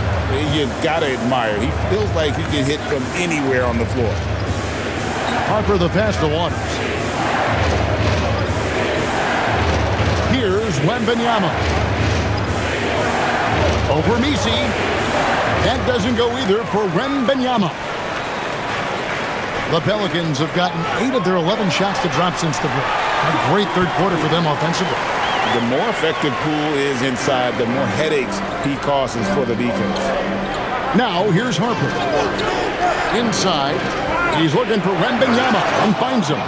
you got to admire. He feels like he can hit from anywhere on the floor. Harper the pass to Waters. Here's Wembanyama. Over Misi. That doesn't go either for Wembanyama. The Pelicans have gotten 8 of their 11 shots to drop since the break. A great third quarter for them offensively. The more effective Poole is inside, the more headaches he causes for the defense. Now, here's Harper. Inside. He's looking for Wembanyama and finds him.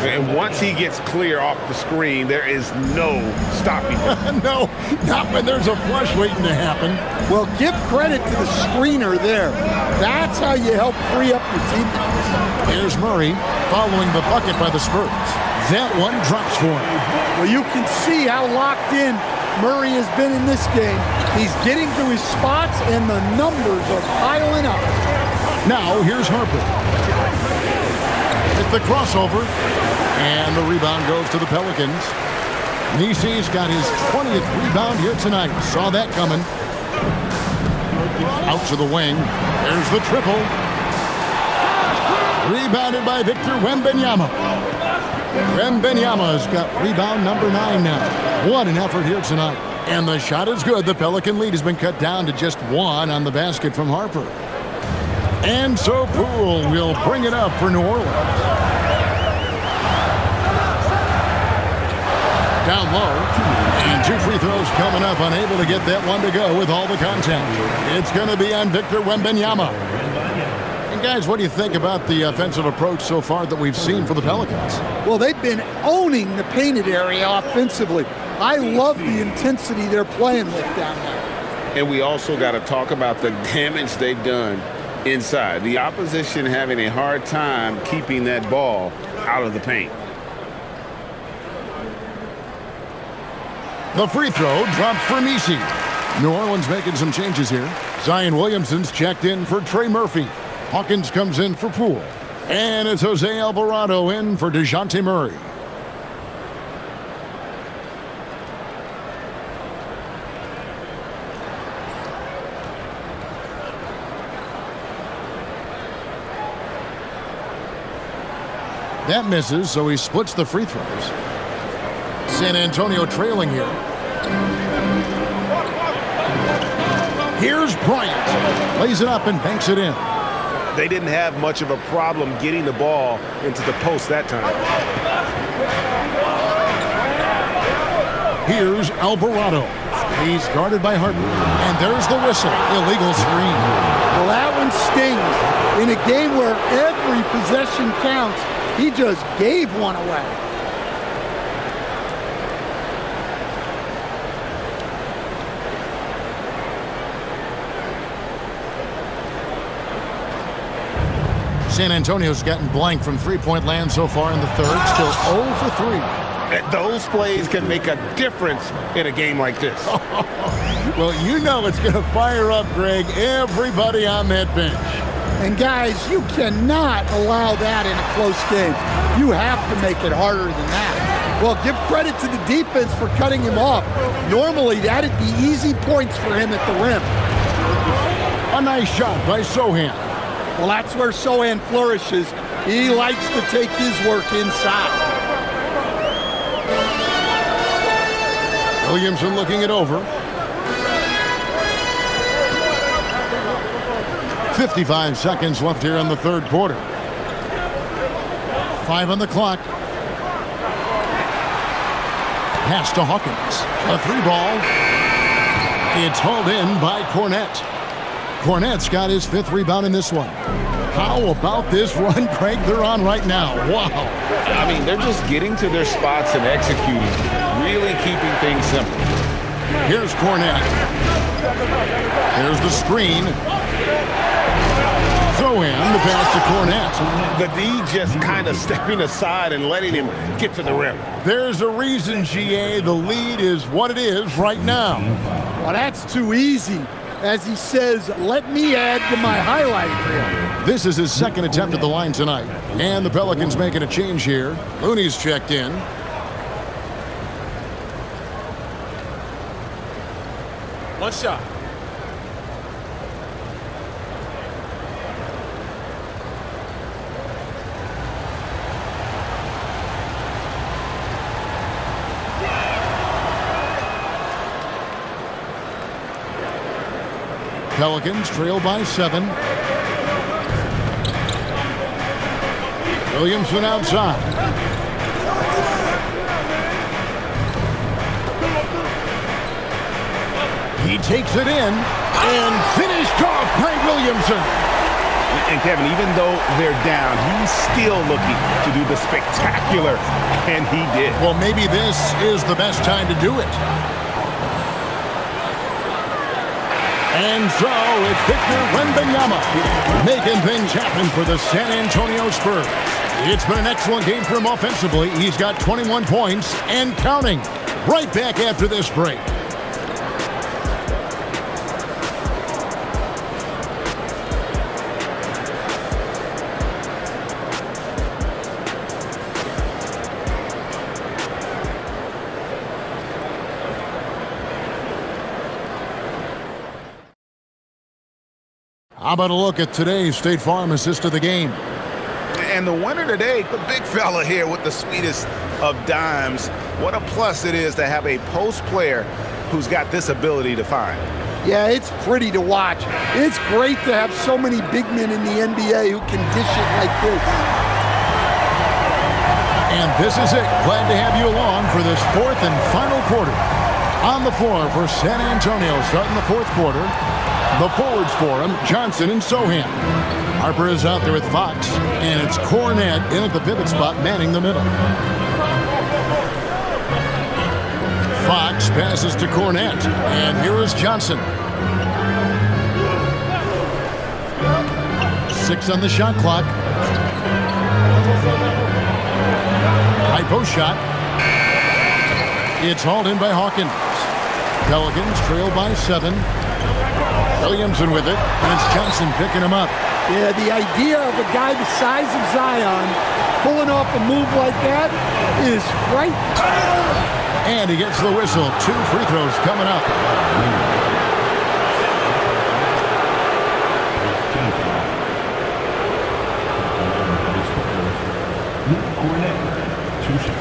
And once he gets clear off the screen, there is no stopping him. No, not when there's a flush waiting to happen. Well, give credit to the screener there. That's how you help free up your teammates. Here's Murray following the bucket by the Spurs. That one drops for him. Well, you can see how locked in Murray has been in this game. He's getting to his spots, and the numbers are piling up. Now, here's Harper. It's the crossover, and the rebound goes to the Pelicans. Nisi's got his 20th rebound here tonight. Saw that coming. Out to the wing. There's the triple. Rebounded by Victor Wembanyama. Wembanyama's got rebound number 9 now. What an effort here tonight. And the shot is good. The Pelican lead has been cut down to just 1 on the basket from Harper. And so Poole will bring it up for New Orleans. Down low. And 2 free throws coming up. Unable to get that one to go with all the contact. It's going to be on Victor Wembanyama. And guys, what do you think about the offensive approach so far that we've seen for the Pelicans? Well, they've been owning the painted area offensively. I love the intensity they're playing with down there. And we also got to talk about the damage they've done inside. The opposition having a hard time keeping that ball out of the paint. The free throw drops for Misi. New Orleans making some changes here. Zion Williamson's checked in for Trey Murphy. Hawkins comes in for Poole. And it's Jose Alvarado in for DeJounte Murray. That misses, so he splits the free throws. San Antonio trailing here. Here's Bryant. Lays it up and banks it in. They didn't have much of a problem getting the ball into the post that time. Here's Alvarado. He's guarded by Harper. And there's the whistle. Illegal screen. Well, that one stings. In a game where every possession counts, he just gave one away. San Antonio's gotten blank from three-point land so far in the third. Still 0 for 3. Those plays can make a difference in a game like this. Well, you know it's going to fire up, Greg, everybody on that bench. And guys, you cannot allow that in a close game. You have to make it harder than that. Well, give credit to the defense for cutting him off. Normally, that'd be easy points for him at the rim. A nice shot by Sohan. Well, that's where Sohan flourishes. He likes to take his work inside. Williamson looking it over. 55 seconds left here in the third quarter. 5 on the clock. Pass to Hawkins. A 3-ball. It's hauled in by Cornette. Cornette's got his 5th rebound in this one. How about this run, Craig, they're on right now? Wow. I mean, they're just getting to their spots and executing, really keeping things simple. Here's Cornette. Here's the screen. Sohan, the pass to Cornette. The D just kind of stepping aside and letting him get to the rim. There's a reason, GA. The lead is what it is right now. Well, that's too easy. As he says, let me add to my highlight reel. This is his second attempt at the line tonight. And the Pelicans making a change here. Looney's checked in. One shot. Pelicans trail by 7. Williamson outside. He takes it in and finished off by Williamson. And Kevin, even though they're down, he's still looking to do the spectacular, and he did. Well, maybe this is the best time to do it. And so it's Victor Wembanyama making things happen for the San Antonio Spurs. It's been an excellent game for him offensively. He's got 21 points and counting. Right back after this break. How about a look at today's State Farm assist of the game? And the winner today, the big fella here with the sweetest of dimes. What a plus it is to have a post player who's got this ability to find. Yeah, it's pretty to watch. It's great to have so many big men in the NBA who can dish it like this. And this is it. Glad to have you along for this fourth and final quarter. On the floor for San Antonio starting the fourth quarter. The forwards for him, Johnson and Sohan. Harper is out there with Fox, and it's Cornette in at the pivot spot, manning the middle. Fox passes to Cornette, and here is Johnson. 6 on the shot clock. High post shot. It's hauled in by Hawkins. Pelicans trail by 7. Williamson with it, and it's Johnson picking him up. Yeah, the idea of a guy the size of Zion pulling off a move like that is frightening. And he gets the whistle. 2 free throws coming up. Cornette, 2 shots.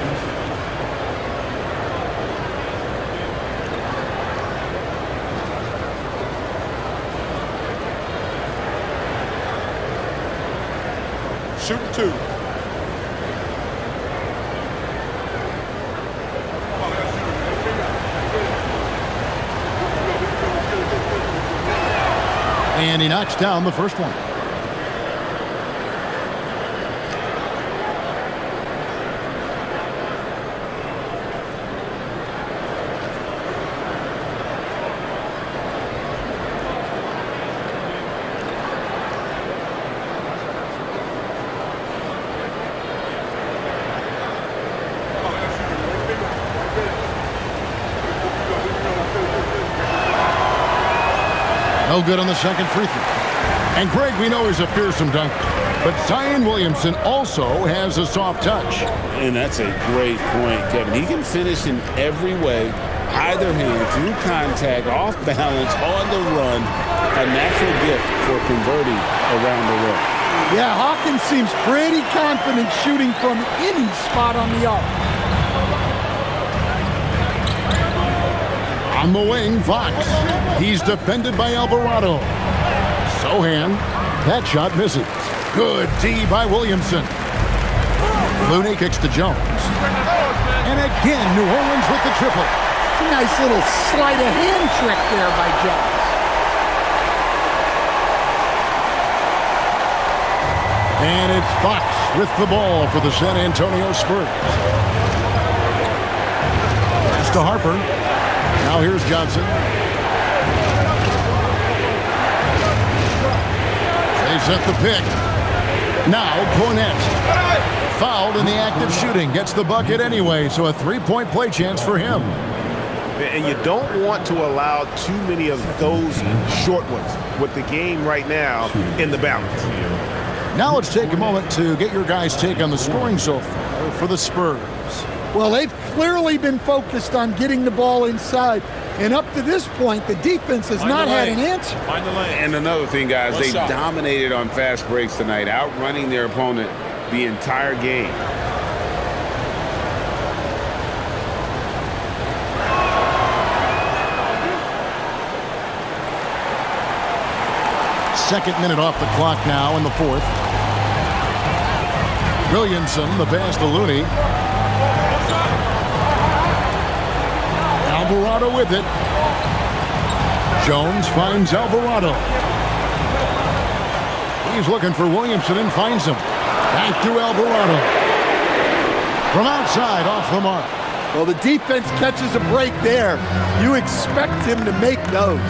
Shoot 2. And he knocks down the first one. No good on the second free throw. And Greg, we know he's a fearsome dunker. But Zion Williamson also has a soft touch. And that's a great point, Kevin. He can finish in every way, either hand, through contact, off balance, on the run. A natural gift for converting around the rim. Yeah, Hawkins seems pretty confident shooting from any spot on the arc. On the wing, Fox. He's defended by Alvarado. Sohan. That shot misses. Good D by Williamson. Looney kicks to Jones. And again, New Orleans with the triple. It's a nice little sleight of hand trick there by Jones. And it's Fox with the ball for the San Antonio Spurs. Pass to Harper. Now here's Johnson. They set the pick. Now Cornet. Fouled in the act of shooting. Gets the bucket anyway, so a three-point play chance for him. And you don't want to allow too many of those short ones with the game right now in the balance. Now let's take a moment to get your guys' take on the scoring so far for the Spurs. Well, they've clearly been focused on getting the ball inside. And up to this point, the defense has not had an answer. Find the lane. And another thing, guys, One they shot. dominated on fast breaks tonight, outrunning their opponent the entire game. Second minute off the clock now in the fourth. Williamson, the pass to Looney. Alvarado with it. Jones finds Alvarado. He's looking for Williamson and finds him. Back to Alvarado. From outside, off the mark. Well, the defense catches a break there. You expect him to make those.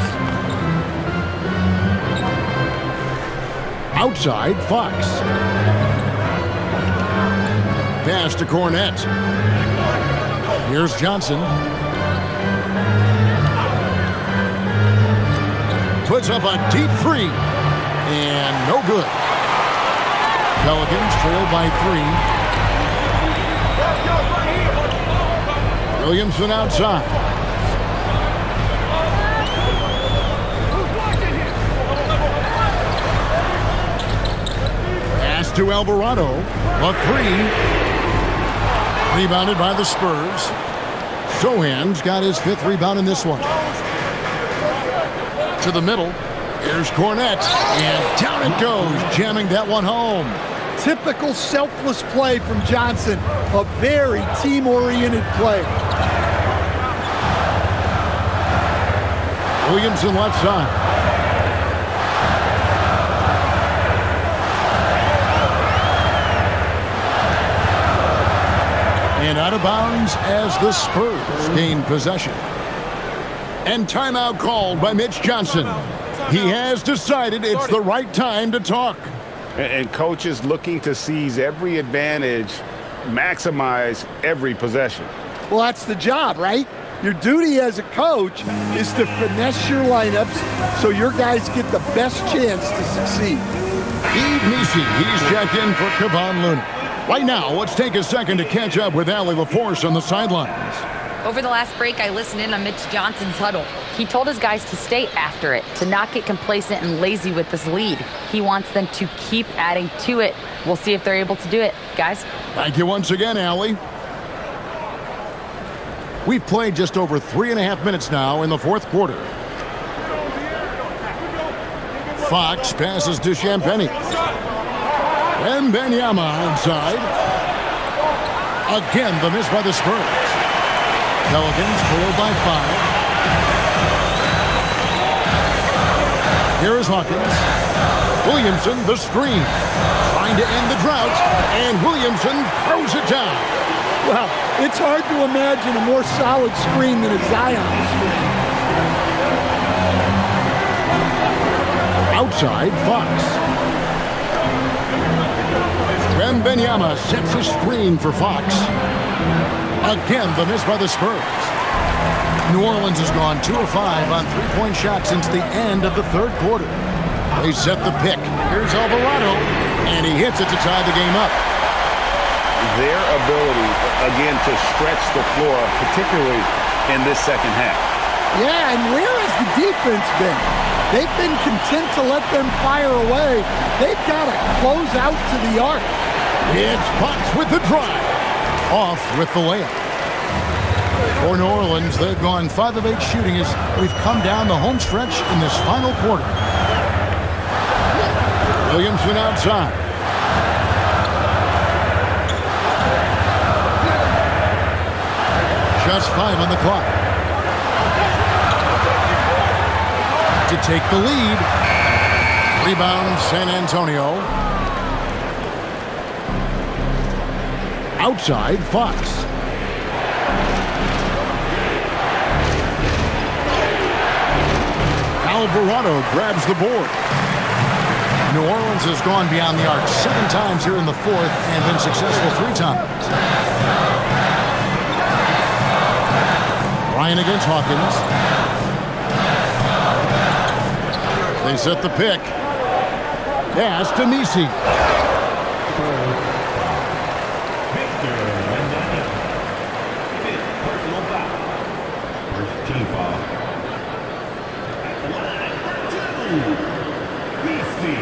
Outside, Fox. Pass to Cornet. Here's Johnson. Puts up a deep three. And no good. Pelicans trail by 3. Williamson outside. Pass to Alvarado. A 3. Rebounded by the Spurs. Sohan's got his 5th rebound in this one. To the middle. Here's Cornet. And down it goes. Jamming that one home. Typical selfless play from Johnson. A very team-oriented play. Williamson left side. And out of bounds as the Spurs gain possession. And timeout called by Mitch Johnson. He has decided it's the right time to talk. And coaches looking to seize every advantage, maximize every possession. Well, that's the job, right? Your duty as a coach is to finesse your lineups so your guys get the best chance to succeed. Eve Nisi, he's checked in for Kevon Looney. Right now, let's take a second to catch up with Allie LaForce on the sidelines. Over the last break, I listened in on Mitch Johnson's huddle. He told his guys to stay after it, to not get complacent and lazy with this lead. He wants them to keep adding to it. We'll see if they're able to do it, guys. Thank you once again, Allie. We've played just over 3.5 minutes now in the fourth quarter. Fox passes to Champagny. Wembanyama inside. Again, the miss by the Spurs. Pelicans trail by 5. Here is Hawkins. Williamson, the screen. Trying to end the drought, and Williamson throws it down. Well, it's hard to imagine a more solid screen than a Zion screen. Outside, Fox. Wembanyama sets a screen for Fox. Again, the miss by the Spurs. New Orleans has gone 2 of 5 on three-point shots since the end of the third quarter. They set the pick. Here's Alvarado, and he hits it to tie the game up. Their ability, again, to stretch the floor, particularly in this second half. Yeah, and where has the defense been? They've been content to let them fire away. They've got to close out to the arc. It's Fox with the drive. Off with the layup. For New Orleans, they've gone 5 of 8 shooting as we've come down the home stretch in this final quarter. Williamson outside. Just 5 on the clock. To take the lead. Rebound, San Antonio. Outside, Fox. Alvarado grabs the board. New Orleans has gone beyond the arc 7 times here in the fourth and been successful 3 times. Ryan against Hawkins. They set the pick. Pass to Nisi. Personal foul. First team foul. At the line, 2. Nisi.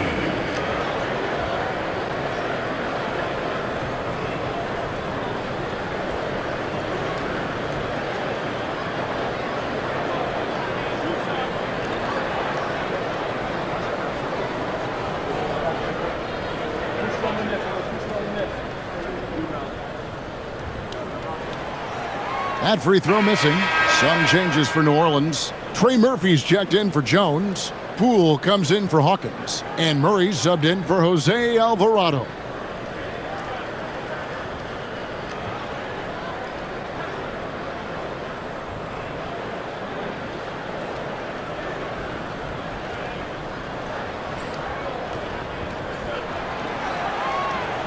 That free throw missing. Some changes for New Orleans. Trey Murphy's checked in for Jones. Poole comes in for Hawkins. And Murray subbed in for Jose Alvarado.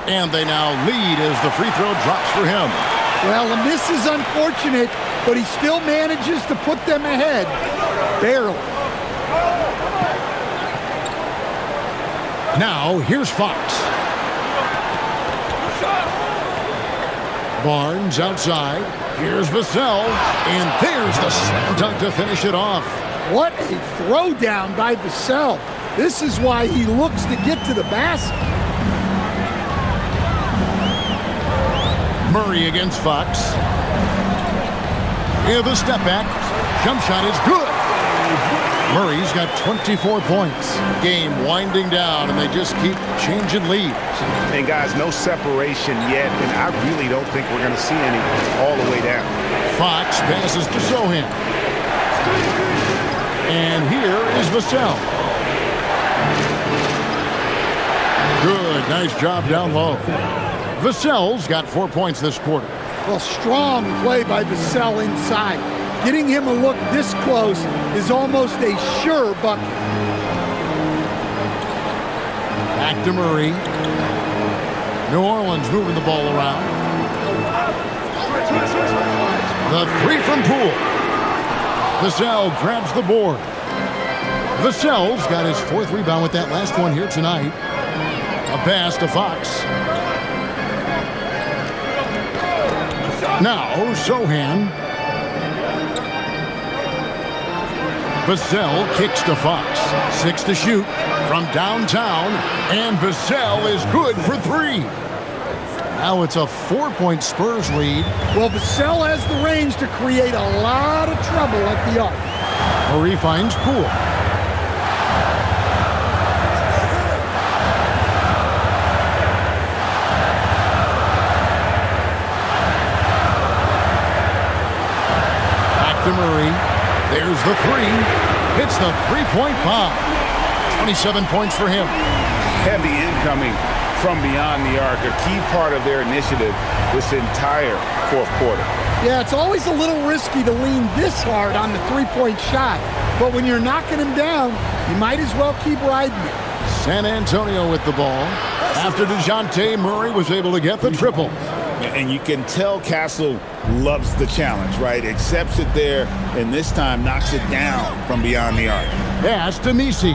And they now lead as the free throw drops for him. Well, the miss is unfortunate, but he still manages to put them ahead. Barely. Now, here's Fox. Barnes outside. Here's Vassell. And there's the slam dunk to finish it off. What a throwdown by Vassell. This is why he looks to get to the basket. Murray against Fox. With a step back. Jump shot is good. Murray's got 24 points. Game winding down, and they just keep changing leads. And guys, no separation yet, and I really don't think we're going to see any all the way down. Fox passes to Sohan. And here is Vassell. Good, nice job down low. Vassell's got 4 points this quarter. Well, strong play by Vassell inside. Getting him a look this close is almost a sure bucket. Back to Murray. New Orleans moving the ball around. The three from Poole. Vassell grabs the board. Vassell's got his 4th rebound with that last one here tonight. A pass to Fox. Now, Sohan. Vassell kicks to Fox. 6 to shoot from downtown. And Vassell is good for 3. Now it's a 4-point Spurs lead. Well, Vassell has the range to create a lot of trouble at the arc. Murray finds Poole. To Murray. There's the 3. Hits the 3-point bomb. 27 points for him. Heavy incoming from beyond the arc, a key part of their initiative this entire 4th quarter. Yeah, it's always a little risky to lean this hard on the 3-point shot. But when you're knocking him down, you might as well keep riding it. San Antonio with the ball. After DeJounte Murray was able to get the triple. And you can tell Castle loves the challenge, right? Accepts it there, and this time knocks it down from beyond the arc. Pass to Nisi.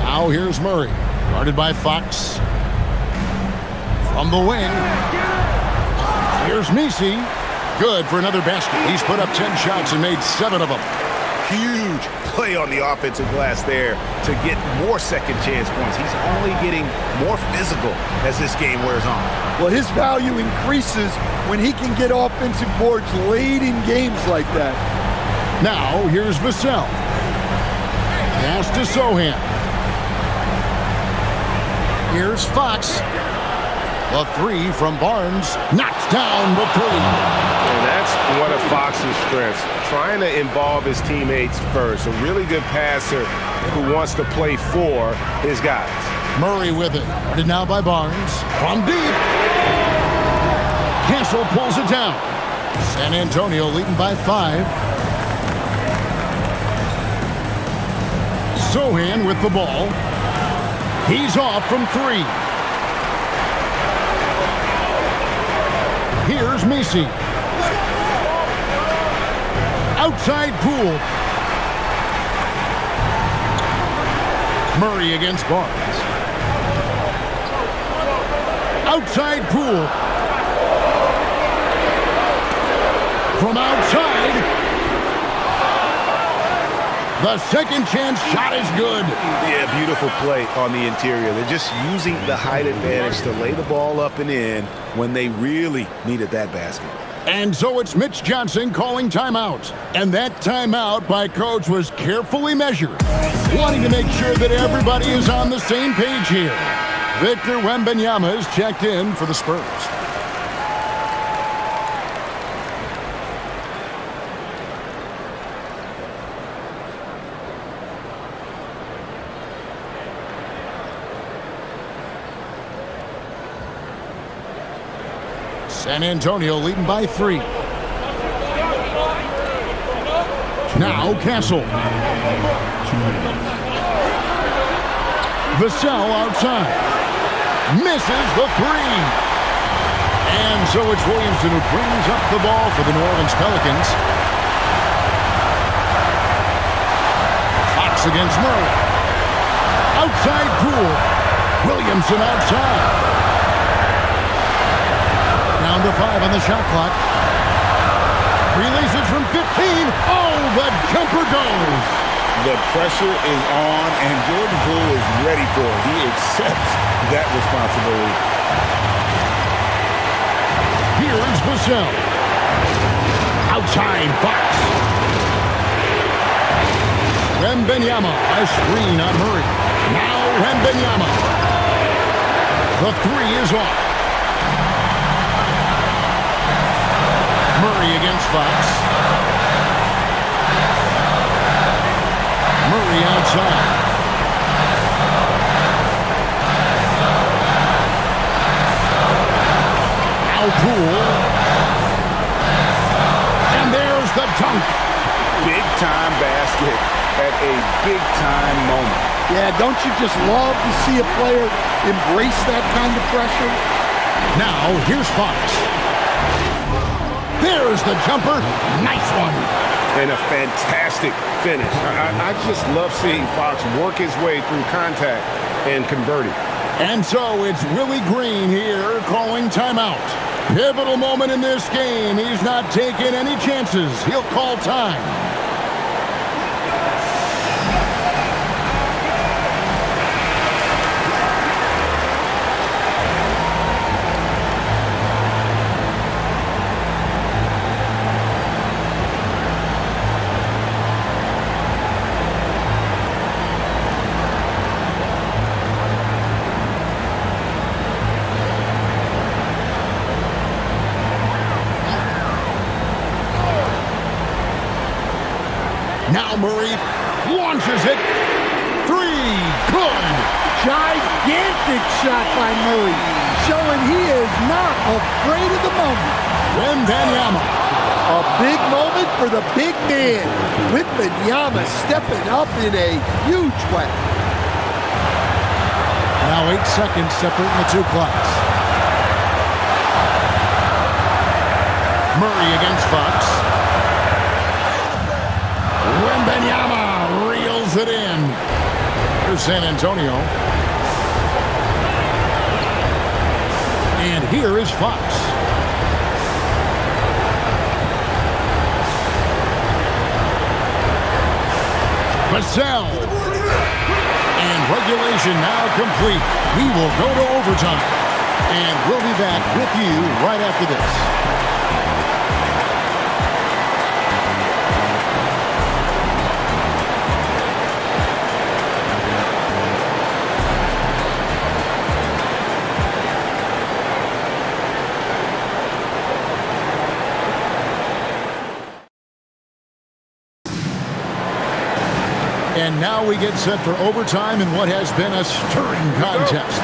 Now here's Murray. Guarded by Fox. From the wing. Here's Nisi. Good for another basket. He's put up 10 shots and made 7 of them. Huge play on the offensive glass there to get more second chance points. He's only getting more physical as this game wears on. Well, his value increases when he can get offensive boards late in games like that. Now, here's Vassell. Pass to Sohan. Here's Fox. The 3 from Barnes. Knocks down the 3. And that's one of Fox's strengths, trying to involve his teammates first. A really good passer who wants to play for his guys. Murray with it. Guarded now by Barnes. From deep. Castle pulls it down. San Antonio leading by 5. Sohan with the ball. He's off from 3. Here's Messi. Outside Poole. Murray against Barnes. Outside Poole. From outside. The second chance shot is good. Yeah, beautiful play on the interior. They're just using the height advantage to lay the ball up and in when they really needed that basket. And so it's Mitch Johnson calling timeout. And that timeout by Coach was carefully measured, wanting to make sure that everybody is on the same page here. Victor Wembanyama is checked in for the Spurs. San Antonio leading by 3. Now Castle. Vassell outside. Misses the 3. And so it's Williamson who brings up the ball for the New Orleans Pelicans. Fox against Murray. Outside Poole. Williamson outside. Down to 5 on the shot clock. Releases from 15. Oh, the jumper goes. The pressure is on, and Jordan Poole is ready for it. He accepts that responsibility. Here's Vassell. Outside Fox. Wembanyama, a screen on Murray. Now Wembanyama. The 3 is off. Murray against Fox. Murray outside. Now Poole. And there's the dunk. Big-time basket at a big-time moment. Yeah, don't you just love to see a player embrace that kind of pressure? Now here's Fox. There's the jumper. Nice one. And a fantastic finish. I just love seeing Fox work his way through contact and converting. And so it's Willie Green here calling timeout. Pivotal moment in this game. He's not taking any chances. He'll call time. Now Murray launches it. 3. Good. Gigantic shot by Murray, showing he is not afraid of the moment. Wembanyama. A big moment for the big man. Wembanyama stepping up in a huge way. Now 8 seconds separating the 2 clocks. Murray against Fox. Wembanyama reels it in. Here's San Antonio. And here is Fox. Vassell. And regulation now complete. We will go to overtime. And we'll be back with you right after this. And now we get set for overtime in what has been a stirring contest.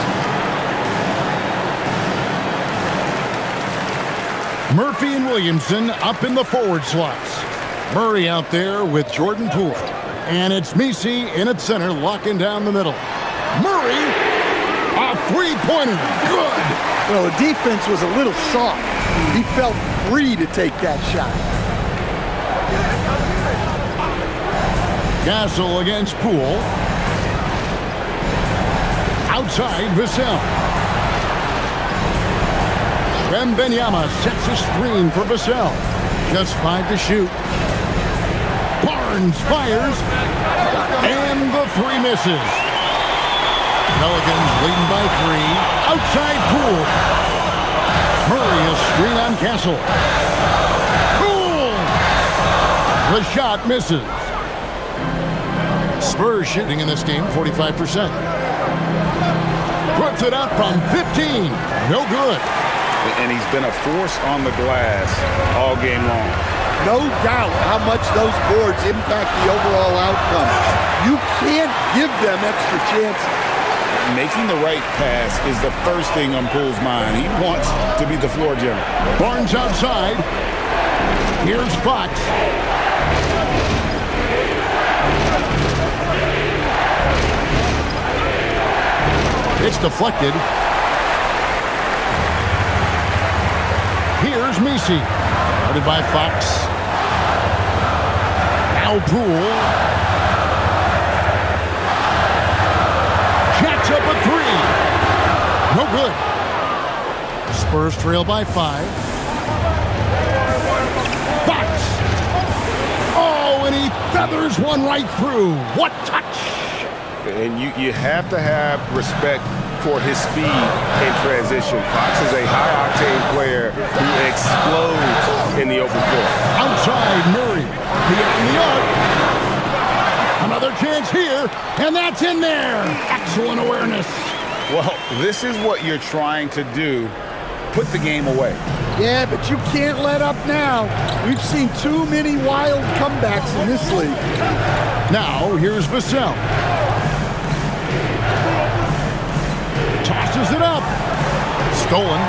Murphy and Williamson up in the forward slots. Murray out there with Jordan Poole. And it's Messi in at center, locking down the middle. Murray A three-pointer. Good. Well, the defense was a little soft. He felt free to take that shot. Gasol against Poole. Outside, Vassell. Wembanyama sets a screen for Vassell. Just 5 to shoot. Barnes fires. And the three misses. Pelicans leading by 3. Outside Poole. Murray a screen on Castle. Poole. The shot misses. Spurs shooting in this game 45%. Puts it up from 15. No good. And he's been a force on the glass all game long. No doubt how much those boards impact the overall outcome. You can't give them extra chances. Making the right pass is the first thing on Poole's mind. He wants to be the floor general. Barnes outside. Here's Fox. It's deflected. Here's Messi. Guarded by Fox. Now Poole. Jacks up a three. No good. Spurs trail by 5. Fox. Oh, and he feathers one right through. What touch. And you have to have respect for his speed in transition. Fox is a high-octane player who explodes in the open floor. Outside Murray. Beyond the arc. Another chance here, and that's in there. Excellent awareness. Well, this is what you're trying to do. Put the game away. Yeah, but you can't let up now. We've seen too many wild comebacks in this league. Now, here's Vassell. Tosses it up. Stolen.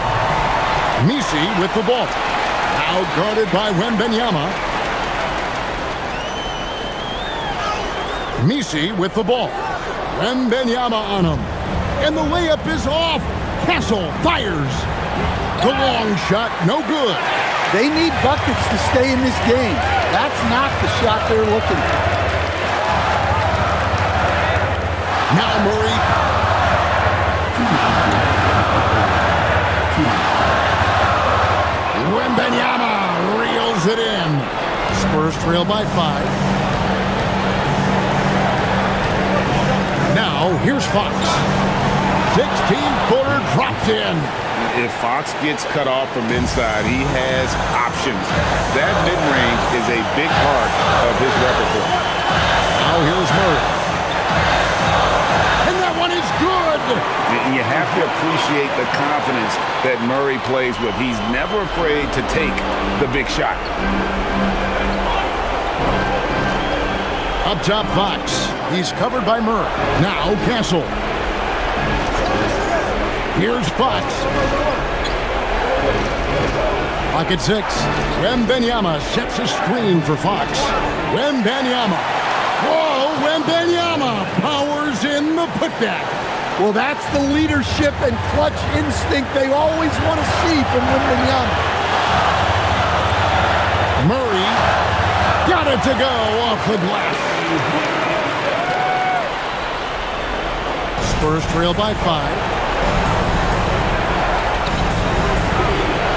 Messi with the ball. Now guarded by Wembanyama. Messi with the ball. Wembanyama on him. And the layup is off. Castle fires. The long shot, no good. They need buckets to stay in this game. That's not the shot they're looking for. Now Murray. Wembanyama reels it in. Spurs trail by 5. Now, here's Fox. 16-footer drops in. If Fox gets cut off from inside, he has options. That mid-range is a big part of his repertoire. Now here's Murray. And that one is good. And you have to appreciate the confidence that Murray plays with. He's never afraid to take the big shot. Up top, Fox. He's covered by Murray. Now Castle. Here's Fox. Pocket 6. Wembanyama sets a screen for Fox. Wembanyama. Whoa, Wembanyama powers in the putback. Well, that's the leadership and clutch instinct they always want to see from Wembanyama. Murray got it to go off the glass. Spurs trail by 5.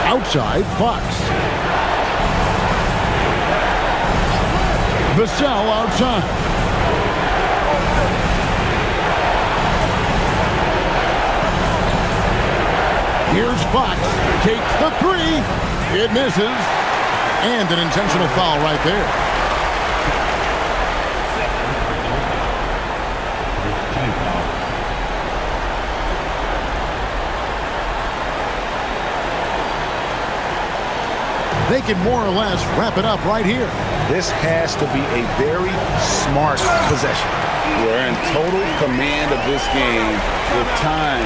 Outside, Fox. Vassell outside. Here's Fox. Takes the 3. It misses. And an intentional foul right there. They can more or less wrap it up right here. This has to be a very smart possession. We're in total command of this game with time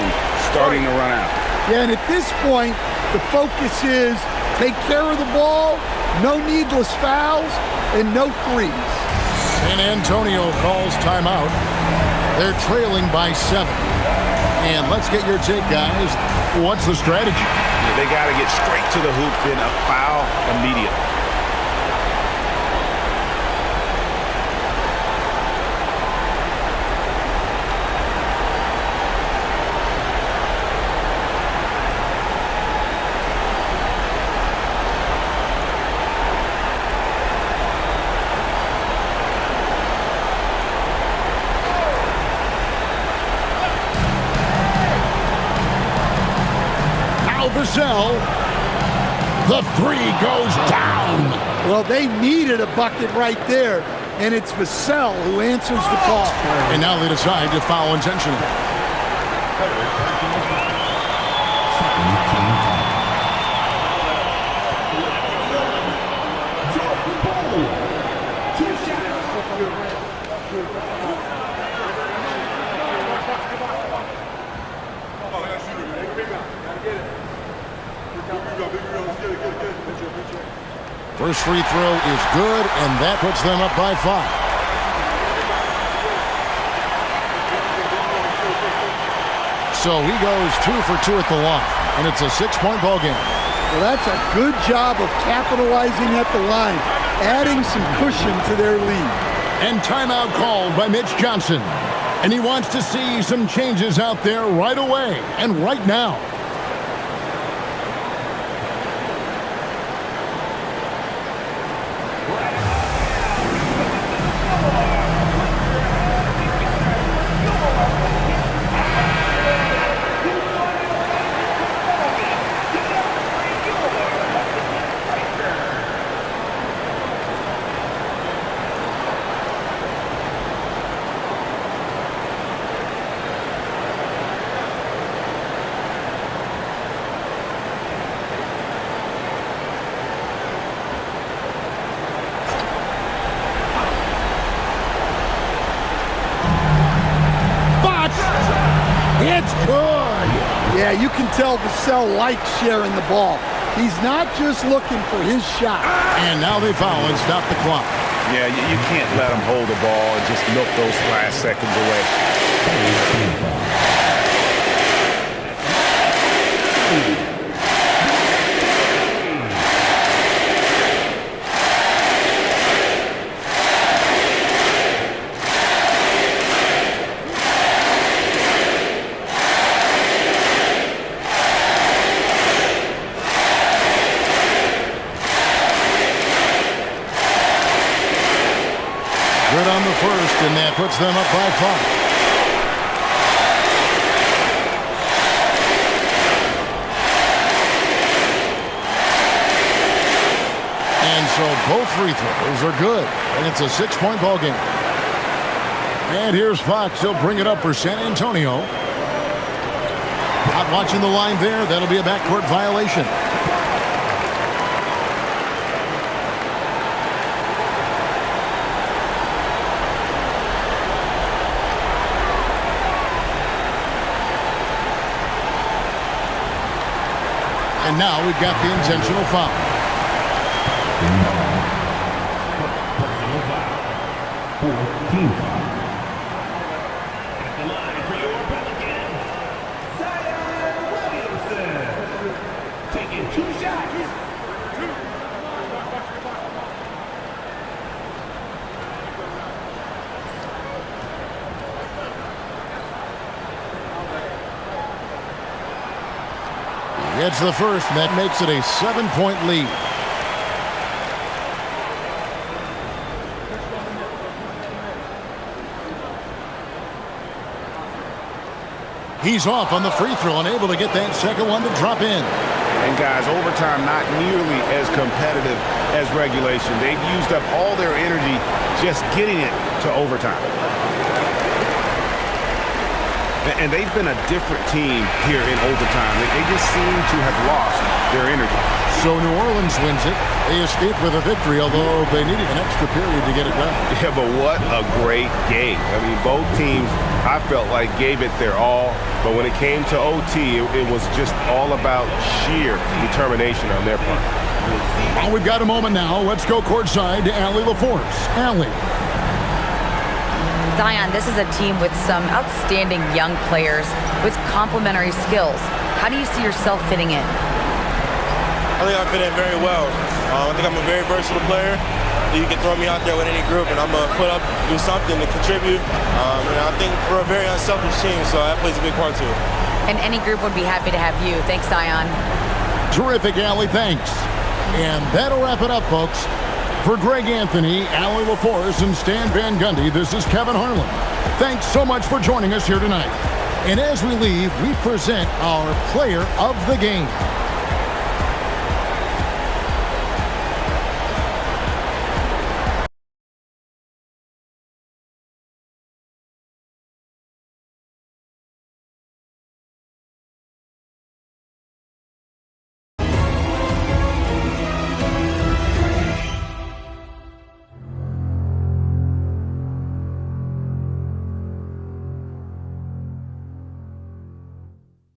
starting to run out. Yeah, and at this point, the focus is take care of the ball, no needless fouls, and no threes. San Antonio calls timeout. They're trailing by 7. And let's get your take, guys. What's the strategy? Yeah, they got to get straight to the hoop, then a foul immediately. The three goes down. Well, they needed a bucket right there, and it's Vassell who answers the call. And now they decide to foul intentionally. First free throw is good, and that puts them up by 5. So he goes 2 for 2 at the line, and it's a 6-point ball game. Well, that's a good job of capitalizing at the line, adding some cushion to their lead. And timeout called by Mitch Johnson. And he wants to see some changes out there right away and right now. It's good. Yeah, you can tell Vassell likes sharing the ball. He's not just looking for his shot. And now they foul and stop the clock. Yeah, you can't let them hold the ball and just milk those last seconds away. Good on the first, and that puts them up by 5. And so both free throws are good, and it's a 6-point ball game. And here's Fox. He'll bring it up for San Antonio. Not watching the line there. That'll be a backcourt violation. And now we've got the intentional foul. Personal foul. 14 foul. At the line for your Pelicans, Zion Williamson. Taking 2 shots. It's the first, and that makes it a 7-point lead. He's off on the free throw, unable to get that second one to drop in. And guys, overtime not nearly as competitive as regulation. They've used up all their energy just getting it to overtime. And they've been a different team here in overtime. They just seem to have lost their energy. So New Orleans wins it. They escape with a victory, although they needed an extra period to get it done. Yeah, but what a great game. I mean, both teams, I felt like, gave it their all. But when it came to OT, it was just all about sheer determination on their part. Well, we've got a moment now. Let's go courtside to Allie LaForce. Allie. Zion, this is a team with some outstanding young players with complementary skills. How do you see yourself fitting in? I think I fit in very well. I think I'm a very versatile player. You can throw me out there with any group, and I'm going to put up, do something to contribute. And I think we're a very unselfish team, so that plays a big part to it. And any group would be happy to have you. Thanks, Zion. Terrific, Allie. Thanks. And that'll wrap it up, folks. For Greg Anthony, Allie LaForce, and Stan Van Gundy, this is Kevin Harlan. Thanks so much for joining us here tonight. And as we leave, we present our player of the game.